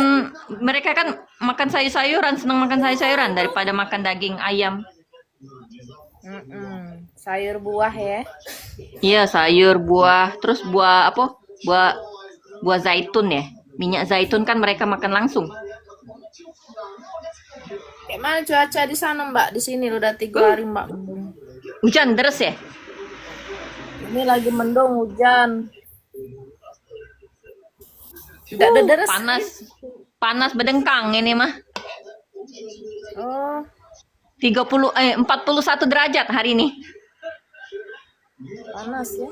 mereka kan makan sayur-sayuran, senang makan sayur-sayuran daripada makan daging ayam. Sayur buah ya? Iya, sayur, buah, terus buah apa? Buah zaitun ya. Minyak zaitun kan mereka makan langsung. Kayak mana cuaca di sana, Mbak? Di sini udah 3 hari, Mbak. Hujan deras ya? Ini lagi mendung hujan. Tidak ada deres. Panas bedengkang ini mah. Oh, 41 derajat hari ini. panas ya.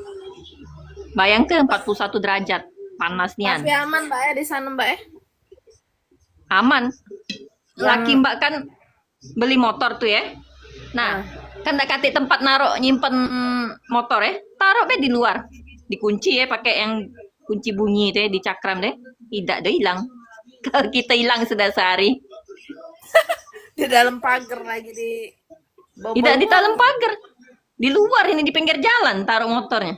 Bayangkan 41 derajat panasnya. Tapi aman, Mbak ya di sana, Mbak ya? Aman. Laki Mbak kan beli motor tuh ya. Nah, kan tak kate tempat naruh nyimpen motor ya. Taruh be di luar. Dikunci ya pakai yang kunci bunyi itu ya, dicakram deh. Tidak deh hilang. Kalau kita hilang sudah sehari. Di dalam pagar lagi di bawah. Tidak di dalam pagar. Di luar ini di pinggir jalan taruh motornya.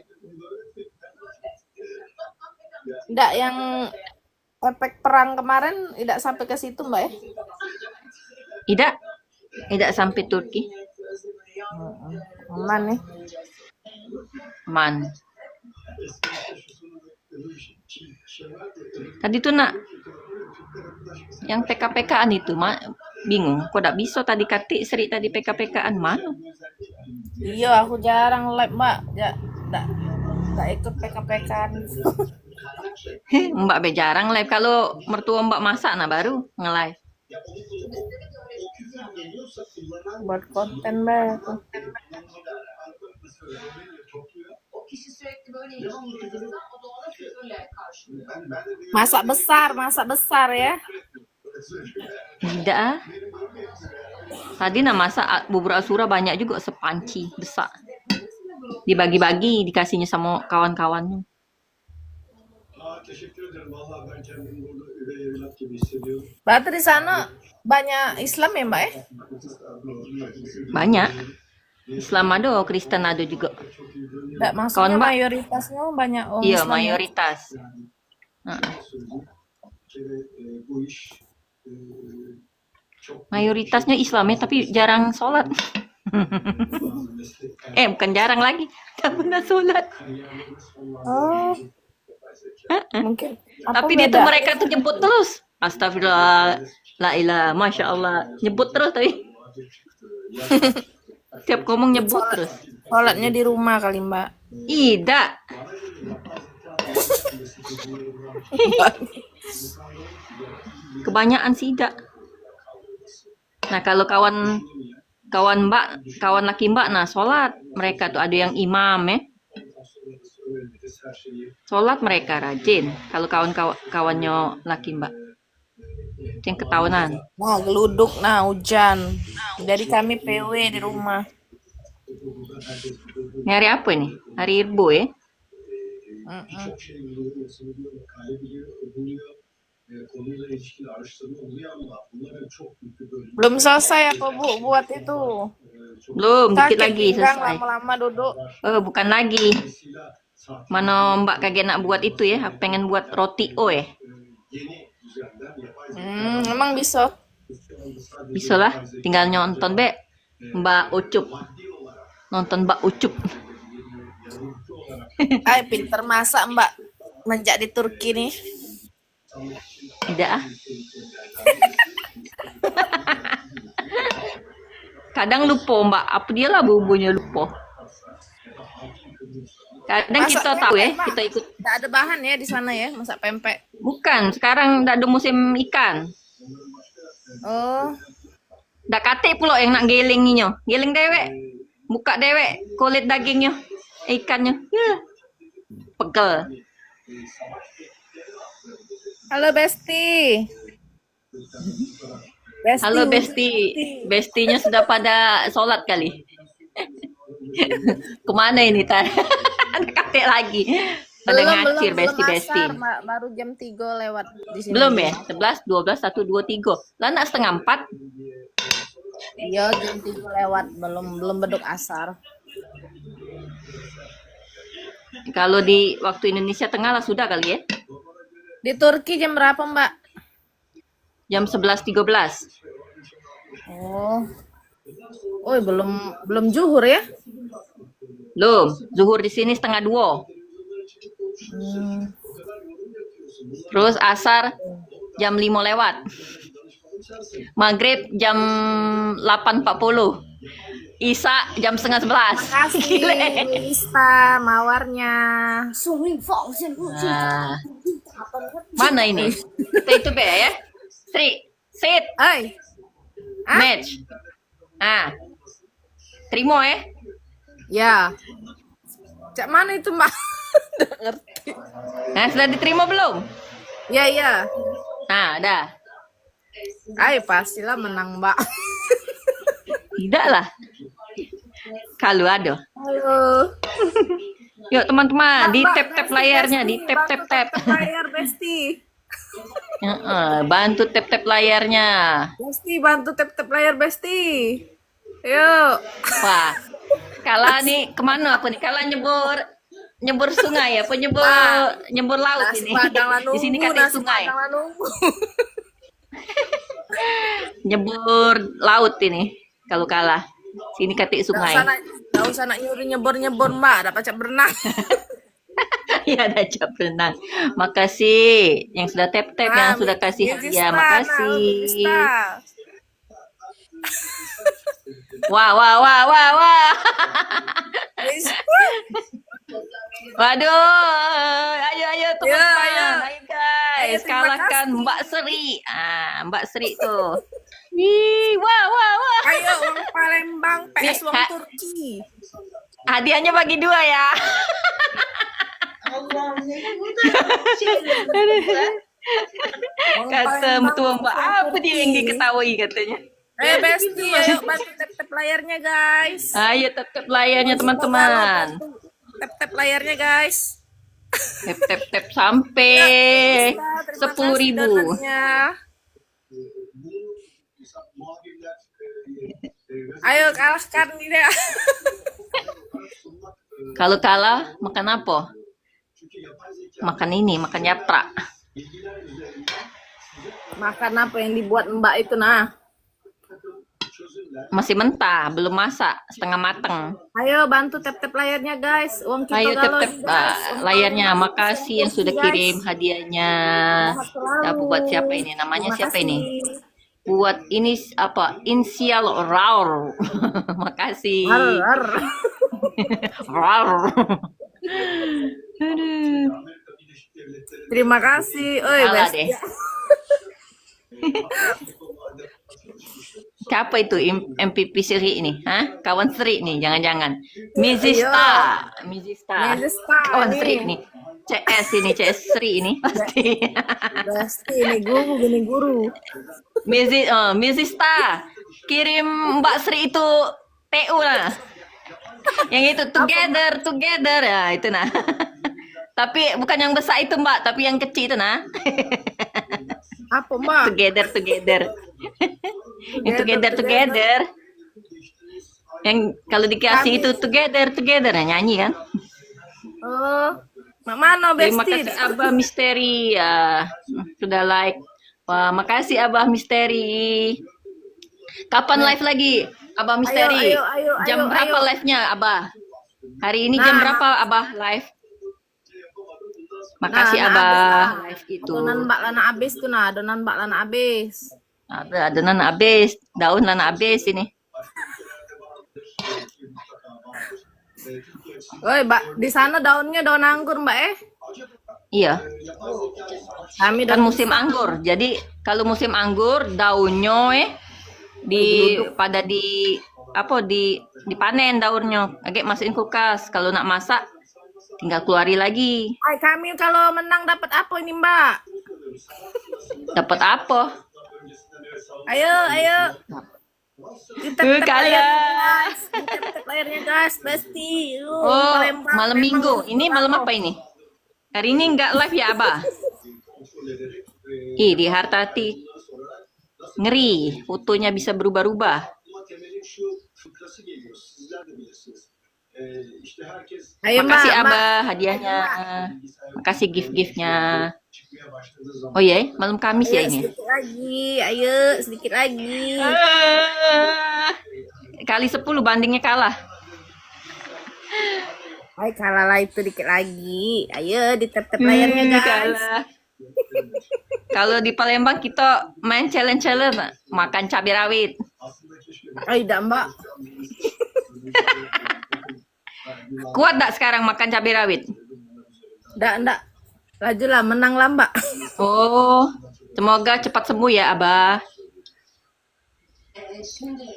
Tidak yang efek perang kemarin tidak sampai ke situ, Mbak ya? Tidak sampai Turki. Aman nih. Man. Tadi tuh nak yang PK-PKan itu bingung. Kok tidak bisa tadi kati Sri tadi PK-PKan mana? Iya, aku jarang live, Mbak. Ya, tidak ikut PK-PKan. Mbak be jarang live. Kalau mertua Mbak masak nah baru nge-live. Buat konten, Mbak. O kişi sürekli böyle yiyince o da ona küfürle karşılıyor. Masak besar ya. Tidak ah. Tadi nak masak bubur asura banyak juga sepanci besar. Dibagi-bagi, dikasihnya sama kawan-kawannya. Teşekkür ederim. Vallahi ben kendimi burada üvey evlat gibi hissediyorum. Berarti di sana banyak Islam ya Mbak ya? Banyak. Islam ada, Kristen ada juga. Nggak, maksudnya Kawan Mbak? mayoritasnya banyak orang Iya, Islam ya? mayoritas. Bu iş çok Mayoritasnya Islam ya, tapi jarang sholat. Bukan jarang lagi, tak pernah sholat. Oh, mungkin. Tapi dia tuh mereka tuh nyebut terus. Astagfirullah, la ilah, masya Allah, nyebut terus tapi. Tiap ngomong nyebut terus. Sholatnya di rumah kali Mbak. Tidak. Kebanyakan sih tidak. Nah kalau kawan laki Mbak, nah sholat mereka tuh ada yang imam ya. Sholat mereka rajin. Kalau kawannya laki Mbak, yang ketahuan. Nah, geluduk, nah hujan. Jadi kami PW di rumah. Ini hari apa ini? Hari Irbo ya? birçok şey oluyor, kaybediyor, övünüyor. Konuyla ilişkili araştırma oluyor ama bunların çok büyük bir bölümü Belum selesai apa Bu buat itu? Belum, dikit Sakit lagi pinggang selesai. lama-lama duduk. Bukan lagi. Mana Mbak kagak nak buat itu ya? Aku pengen buat roti ya. Emang bisa. Bisa lah, tinggal nonton be. Mbak Ucup. Nonton Mbak Ucup. Ay, pinter masak Mbak. Menjak di Turki nih. Tidak ah. Kadang lupa Mbak, apa dia lah bumbunya lupa. Kadang kita Masaknya tahu ya, pempek, kita ikut. Nggak ada bahan ya di sana ya, masak pempek. Bukan, sekarang udah ada musim ikan. Oh, Dah kate pula yang nak gelinginya. Geling dewek. Buka dewek kulit dagingnya. Ikannya. Ya. Pegel. halo Besti. Besti. Halo Besti. Bestinya sudah pada sholat kali. Kemana ini tar? Ada kate lagi. Pada ngacir Besti. asar, Mbak. Baru jam 3 lewat di sini. Belum ya? 11, 12, 1, 2, 3. Lah nak setengah 4. Iya, jam 3 lewat, belum beduk asar. Kalau di waktu Indonesia Tengah lah sudah kali ya. Di Turki jam berapa, Mbak? Jam 11.13. Oh. Oh, belum zuhur ya? Belum. Zuhur di sini setengah 2. Terus asar jam 5 lewat. Maghrib jam 8.40. Isya jam setengah 11. Makasih, Lista, mawarnya. Nah, mana ini? Kita itu be ya. Sit, Ay, match. Ah, terima ya. ya. Cak mana itu, Mbak? Nggak ngerti. Nah, sudah diterima belum? Ya, ya. Nah, dah. Ay, pastilah menang, Mbak. Tidak lah. Kalau ada. Halo. Yuk teman-teman, di Mbak, tap-tap Besti, layarnya, Besti, di tap-tap tap. bantu tap layar, Besti. Bantu tap-tap layarnya. Besti, bantu tap layar, Besti. Yuk. Wah, kala nih kemana aku nih? Kala nyebur sungai apa nyebur laut Nasi ini? Padang lah Di sini nunggu, katanya nasi sungai. Padang lah nunggu. Nyebur laut ini. Kalau kalah, sini katanya sungai. Nggak usah nak nyebur-nyebur, Mbak. Dapat cak berenang. Ya ada cap renang. Makasih yang sudah tap-tap, yang sudah kasih hadiah. Makasih. Wah. Waduh, ayo teman-teman, ayo guys, terima kalahkan kasih. Mbak Sri. Mbak Sri tuh. Wah. Ayo, uang Palembang, PS uang Nih, Turki. Hadiahnya bagi 2 ya. Allah'ım ne Kata mertua Mbak, apa dia yang diketahui katanya. Besti, ayo bantu tap-tap layarnya guys. Ayo tap layarnya teman-teman. Tap-tap layarnya guys. Tap sampai Terima 10.000. kasih donatnya. Ayo kalahkan dia. Kalau kalah makan apa? Makan ini, makan yaprak. Makan apa yang dibuat Mbak itu nah? Masih mentah, belum masak, setengah mateng. Ayo bantu tap-tap layarnya guys. Uang kita Ayo galau tap nih, guys. layarnya. Makasih yang sudah kirim hadiahnya. Dapat buat siapa ini? Namanya Terima siapa kasih. ini? Buat ini apa? Inisial Raur. Makasih. Ar. Raur. Aduh. Terima kasih. Oi, Kalah Besti. deh. Siapa itu MPP Sri ini? Hah? Kawan Sri nih, jangan-jangan. Mizista. Mizista Kawan nih. Sri nih. CS ini, CS Sri ini pasti. Besti ini guru. Mizista. Kirim Mbak Sri itu TU lah. Yang itu together ya itu nah. Tapi bukan yang besar itu Mbak, tapi yang kecil itu nah. Apa Mbak? Together. Yang together. Yang kalau dikasih itu together nah, nyanyi kan? Oh, Mak mana Terima Besti? kasih Abah Misteri ya. Sudah like. Wah, makasih Abah Misteri. Kapan live lagi? Abah Misteri. Ayo, Jam berapa ayo. live-nya Abah? Hari ini jam Nah. berapa Abah live? Makasih Nah, Abah live itu. Adonan Mbak Lana habis tuh nah, adonan Mbak Lana habis. Ada adonan habis, daun lana habis ini. Woi, Mbak, di sana daunnya daun anggur, Mbak Iya, Kami kan musim anggur. Jadi kalau musim anggur daunnya pada dipanen daunnya. Agak masukin kulkas. Kalau nak masak tinggal keluari lagi. Hai, kami kalau menang dapat apa ini, Mbak? Dapat apa? Ayo. Kita Kalah. tap layarnya, guys. Besti. Oh, Palembang malam memang minggu. Ini malam apa ini? Hari ini nggak live ya, Abah? Ih, di Hartati. Ngeri, fotonya bisa berubah-ubah. Ayo, Makasih Mbak. Abah hadiahnya. Makasih gift-giftnya. Oh iya, malam Kamis ya ini. Sedikit lagi. Kali 10 bandingnya kalah. Hai, kalah lah itu dikit lagi. Ayo, di tap-tap layarnya, guys. Kalah. Kalau di Palembang kita main challenge makan cabai rawit. Oh, tidak, Mbak. Kuat tak sekarang makan cabai rawit? Enggak. Lajulah, menang lah, Mbak. Oh, semoga cepat sembuh ya, Abah.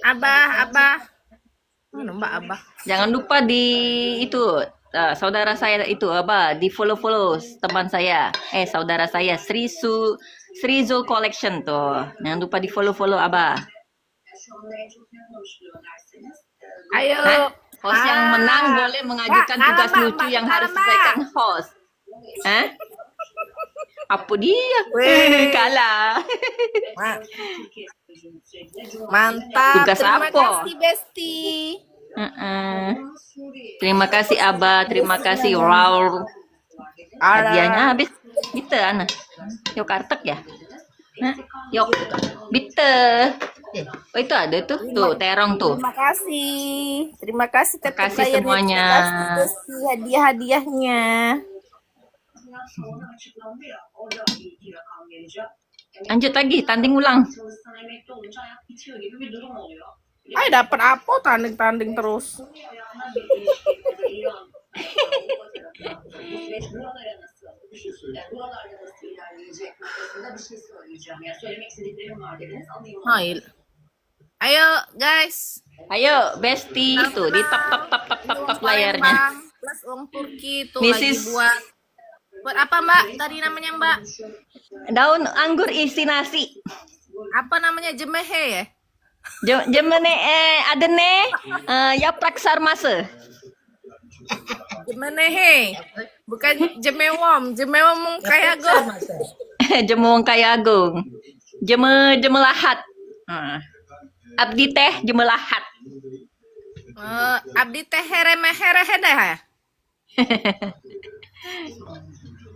Abah. Mana Mbak Abah? Jangan lupa di itu saudara saya itu Abah di follow teman saya. Saudara saya Srizul Collection tuh. Jangan lupa di follow Abah. Ayo. Hah? Host yang menang boleh mengajukan Mbak, tugas kalah, Mbak, lucu yang Mbak, harus kalah, diselesaikan host. Hah? Apa dia? Weh. Kalah. Mantap. Tugas Terima apa? kasih, Besti. Terima kasih Abah, terima kasih Raul. Hadiahnya habis. Bitte Ana. Yuk kartek ya. Hah? Yuk. Bitte. Oh itu ada tuh terong tuh. Terima kasih Terima kasih layarnya. semuanya. Terima kasih Besti hadiah-hadiahnya. Lanjut lagi, tanding ulang. Ayo dapat apa tanding terus. Hai. Ayo guys. Ayo, Besti itu di tap layarnya. Palembang plus uang Turki tuh lagi Mrs. buat apa Mbak? Tadi namanya Mbak? Daun anggur isi nasi. Apa namanya jemehe ya? Jemene adene yaprak sarmase. Jemenehe. Bukan jemewom. Jemewom kayak go. Jemung kayagung. Jemelahat. Abdi teh jemelahat. Abdi teh heremehere dah.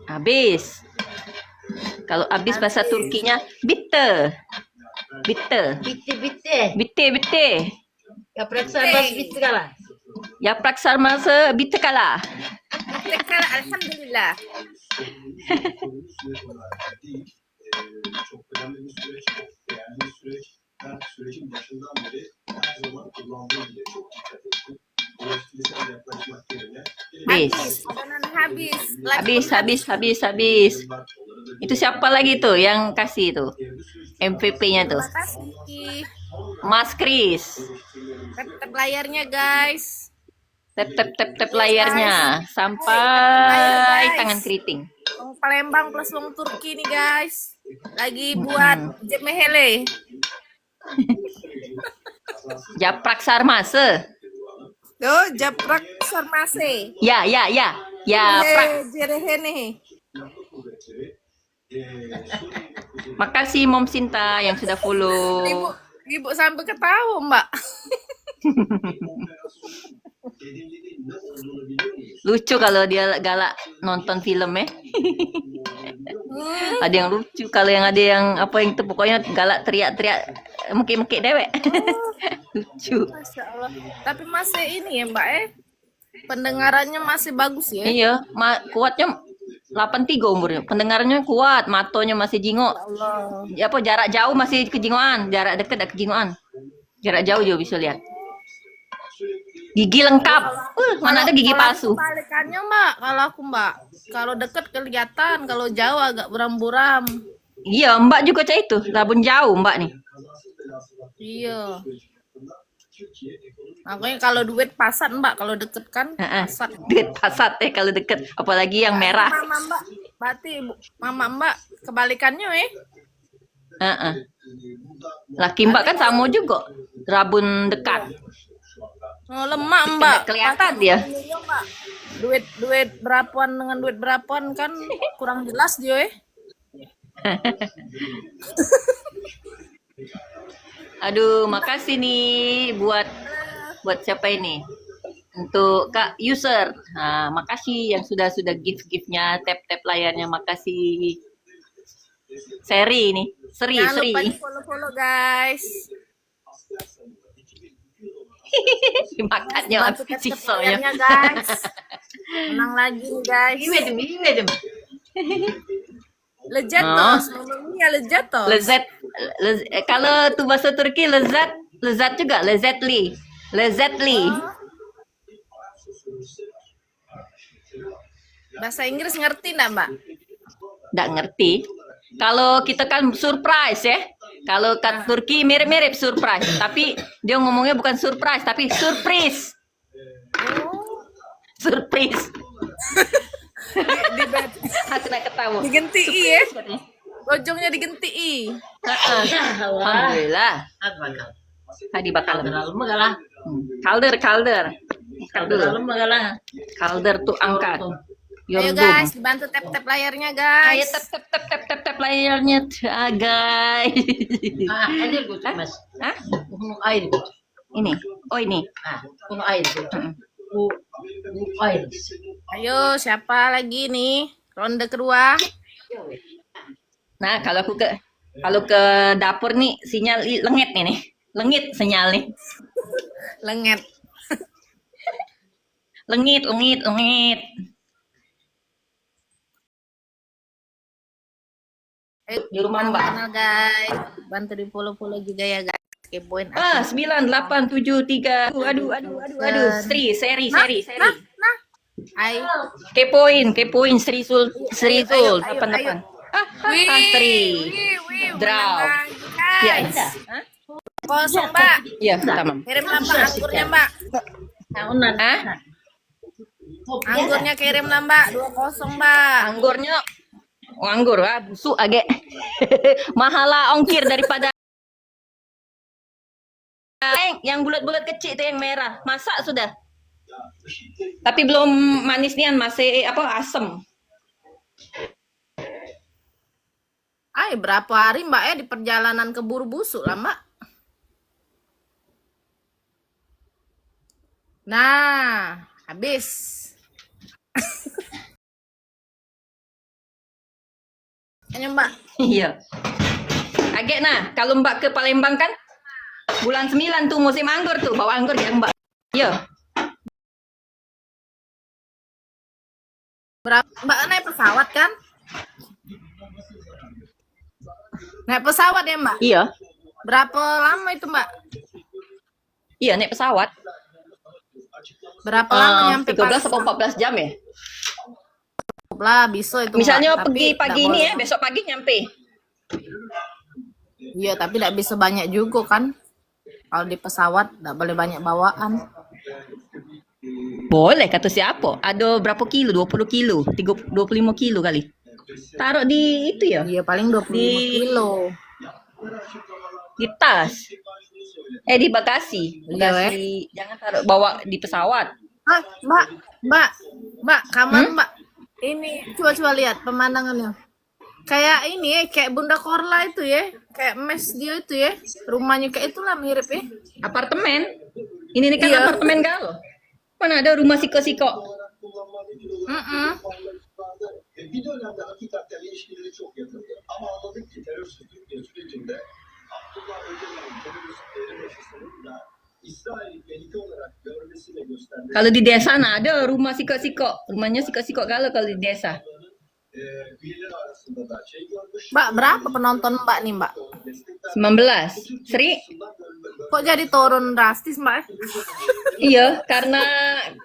Habis. Kalau habis bahasa Turkinya bitte. Bitte. Bitte. Yaprak sarması bitti kala. Yaprak sarması bitti kala. Tekrar alhamdulillah. Çok önemli bir süreç, çok değerli bir süreç. Ben sürecin başından beri her zaman kullandığım bile çok dikkat ettim. Eleştirisel yaklaşmak yerine Habis. Makanan habis. Habis. Itu siapa lagi tuh yang kasih tuh? MVP-nya tuh. Terima kasih. Mas Kris. Tap layarnya guys. Tap layarnya sampai tangan keriting. Wong Palembang plus wong Turki nih guys. Lagi buat jemehele. Japrak sarmase. Tuh japrak sarmase. Ya. Japrak. Jerehene. Makasih Mom Sinta yang sudah follow. Ibu sampai ketawa Mbak. Lucu kalau dia galak nonton film ya. Ada yang lucu, kalau yang ada yang apa yang itu pokoknya galak teriak-teriak mekik-mekik dewek. Lucu. Masya Allah. Tapi masih ini ya Mbak pendengarannya masih bagus ya. Iya, kuatnya 83 umurnya. Pendengarannya kuat, matonya masih jingok. Allah. Ya apa jarak jauh masih kejingoan, jarak dekat ada kejingoan. Jarak jauh juga bisa lihat. Gigi lengkap. Mana ada gigi palsu. Kebalikannya Mbak, kalau aku Mbak, kalau deket kelihatan, kalau jauh agak buram-buram. Iya, Mbak juga cah itu. Labun jauh Mbak nih. Iya. Makanya kalau duit pasat Mbak, kalau deket kan pasat. Duit pasat kalau deket, apalagi yang merah. Mama Mbak, berarti Mama Mbak kebalikannya Laki Mbak kan sama juga. Rabun dekat. Oh, lemak Mbak. Kelihatan dia. Iya, Mbak. Duit berapaan dengan duit berapaan kan kurang jelas dia Aduh, makasih nih buat siapa ini? Untuk Kak User. Nah, makasih yang sudah gift-giftnya, tap layarnya, makasih. Seri ini, Seri. Jangan lupa di follow guys. Dimakannya Bantu sisanya. guys. Menang lagi nih guys. Yemedim. Lezatos, ngomongnya lezatos. Lezat. Kalau tuh bahasa Turki lezat juga, lezatli. Bahasa Inggris ngerti enggak, Mbak? Nggak ngerti. Kalau kita kan surprise ya. Kalau kat Turki mirip-mirip surprise, tapi dia ngomongnya bukan surprise, tapi surprise. Surprise. Aku nak ketawa. Digentii ya. Ujungnya digentii. Alhamdulillah. Tadi bakal. Kalder. Kalder tuh angkat. Ayo guys, dibantu tap layarnya guys. Ayo tap layarnya guys. Hadir gue mas. Hah? Air. Ini. Oh ini. Air. Air. Ayo, siapa lagi nih? Ronde kedua. Nah, kalau ke dapur nih sinyal lengit nih. Lengit sinyal nih. Lenget. Lengit. Di rumah Mbak. Kenal guys. Bantu di follow juga ya guys. Kepoin. 9, 8, 7, 3. Aduh. Seri. Ayo. Kepoin Sri Sul 88. Wih, Sri. wih, Draw. menang lagi, Ya, guys. ada. Kosong, Mbak. Iya, tamam. Kirimlah Mbak anggurnya, Mbak. Hah? Anggurnya kirimlah, Mbak. 2-0, Mbak. Anggurnya, anggur busuk agak. Mahala ongkir daripada yang bulat-bulat kecil itu yang merah. Masak sudah. Tapi belum manis nian, masih asem. Ay, berapa hari Mbak ya di perjalanan keburu busuk lah, Mbak. Nah, habis. Hanya Mbak. Iya. Agak nah, kalau Mbak ke Palembang kan bulan 9 tuh musim anggur tuh, bawa anggur ya Mbak. Iya. Berapa Mbak naik pesawat kan? Naik pesawat ya, Mbak? Iya. Berapa lama itu, Mbak? Iya, naik pesawat. Berapa lama nyampe 13 atau 14 jam ya? Lah, bisa itu. Misalnya Mbak. pergi Tapi pagi nggak ini boleh. ya, besok pagi nyampe. Iya, tapi tidak bisa banyak juga kan. Kalau di pesawat tidak boleh banyak bawaan. Boleh, kata siapa? Ada berapa kilo? 20 kilo, 25 kilo kali. Taruh di itu ya, Iya, paling 25 kilo. di tas. Di bagasi. Iya, Bagasi, jangan taruh bawa di pesawat. Ah, Mbak, kamar Mbak. Ini coba lihat pemandangannya. Kayak ini kayak Bunda Korla itu ya, kayak mes dia itu ya. Rumahnya kayak itulah mirip ya. Apartemen. Ini kan Iya. apartemen galau. Mana ada rumah siko-siko. Bir dönemde hakikaten ilişkileri çok yakındı. Ama anladık ki terörsüz Türkiye sürecinde Abdullah Öcalan'ın teröristlerin başı sonunda İsrail tehlike olarak görmesi ve göstermesi Kalau di desa nah ada rumah siko-siko. Rumahnya siko-siko kalau di desa. üyeler arasında da görmüş. Mbak, berapa penonton Mbak nih, Mbak? 19. Sri? Kok jadi turun drastis, Mbak? Iya, karena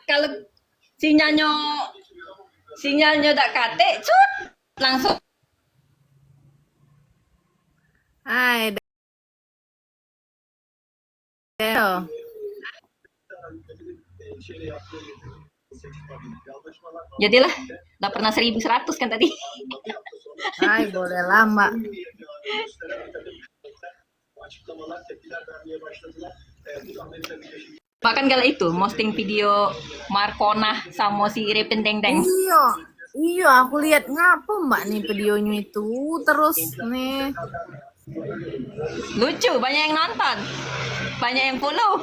kalau sinyalnya tak kate, langsung. Hai. Deo. Jadilah, tak pernah 1100 kan tadi. Hai, boleh lah, Mbak. Açıklamalar, tepkiler vermeye başladılar. Bu da Amerika Birleşik Bahkan kala itu, posting video Markona sama si Repin Deng Deng. Iya, aku lihat ngapa Mbak nih videonya itu terus nih. Lucu, banyak yang nonton. Banyak yang follow.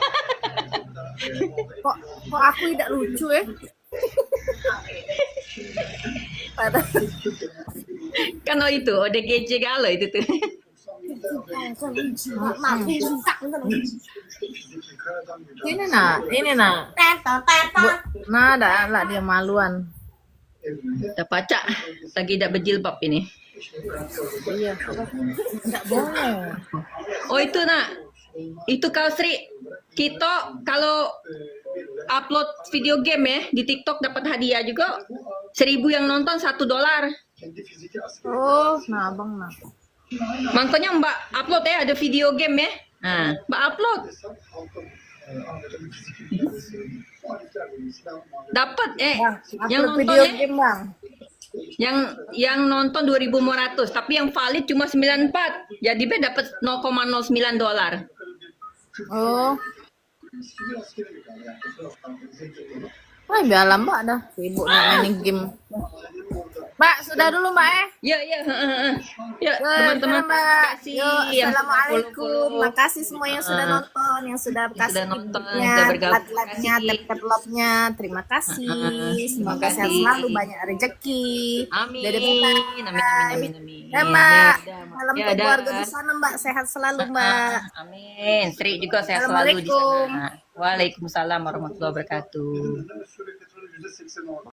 Kok aku tidak lucu ya? Kan itu, ODGJ galau itu tuh. Ini nah. Nah, lah dia maluan. Dah pacak, lagi dah berjilbab ini. Iya, tidak boleh. Oh itu nak, itu kau Sri, kita kalau upload video game ya di TikTok dapat hadiah juga. 1.000 yang nonton $1. Oh, nah abang nah. Makanya Mbak upload ya, ada video game ya. Nah, Mbak upload. Dapat yang Upload nonton video ya, game bang. yang nonton 2.500, tapi yang valid cuma 94. Jadi be dapat $0,09. Oh. Wah, biarlah Mbak dah sibuk main game. Mbak, sudah dulu Mbak Ya, ya teman-teman, Mbak. terima kasih yang Assalamualaikum. follow. Makasih semua yang sudah nonton, yang sudah kasih sudah nonton, like-nya, sudah bergabung. like-nya, tap love-nya. Terima kasih. Semoga Terima sehat kasih. selalu, banyak rezeki. Amin. Dadah, Amin. Ya Mbak, Ya, salam ya, untuk dah. keluarga di sana Mbak, sehat selalu Mbak. Amin. Sri juga sehat selalu di Assalamualaikum. sana. Waalaikumsalam warahmatullahi wabarakatuh. Sürekli %80 orada.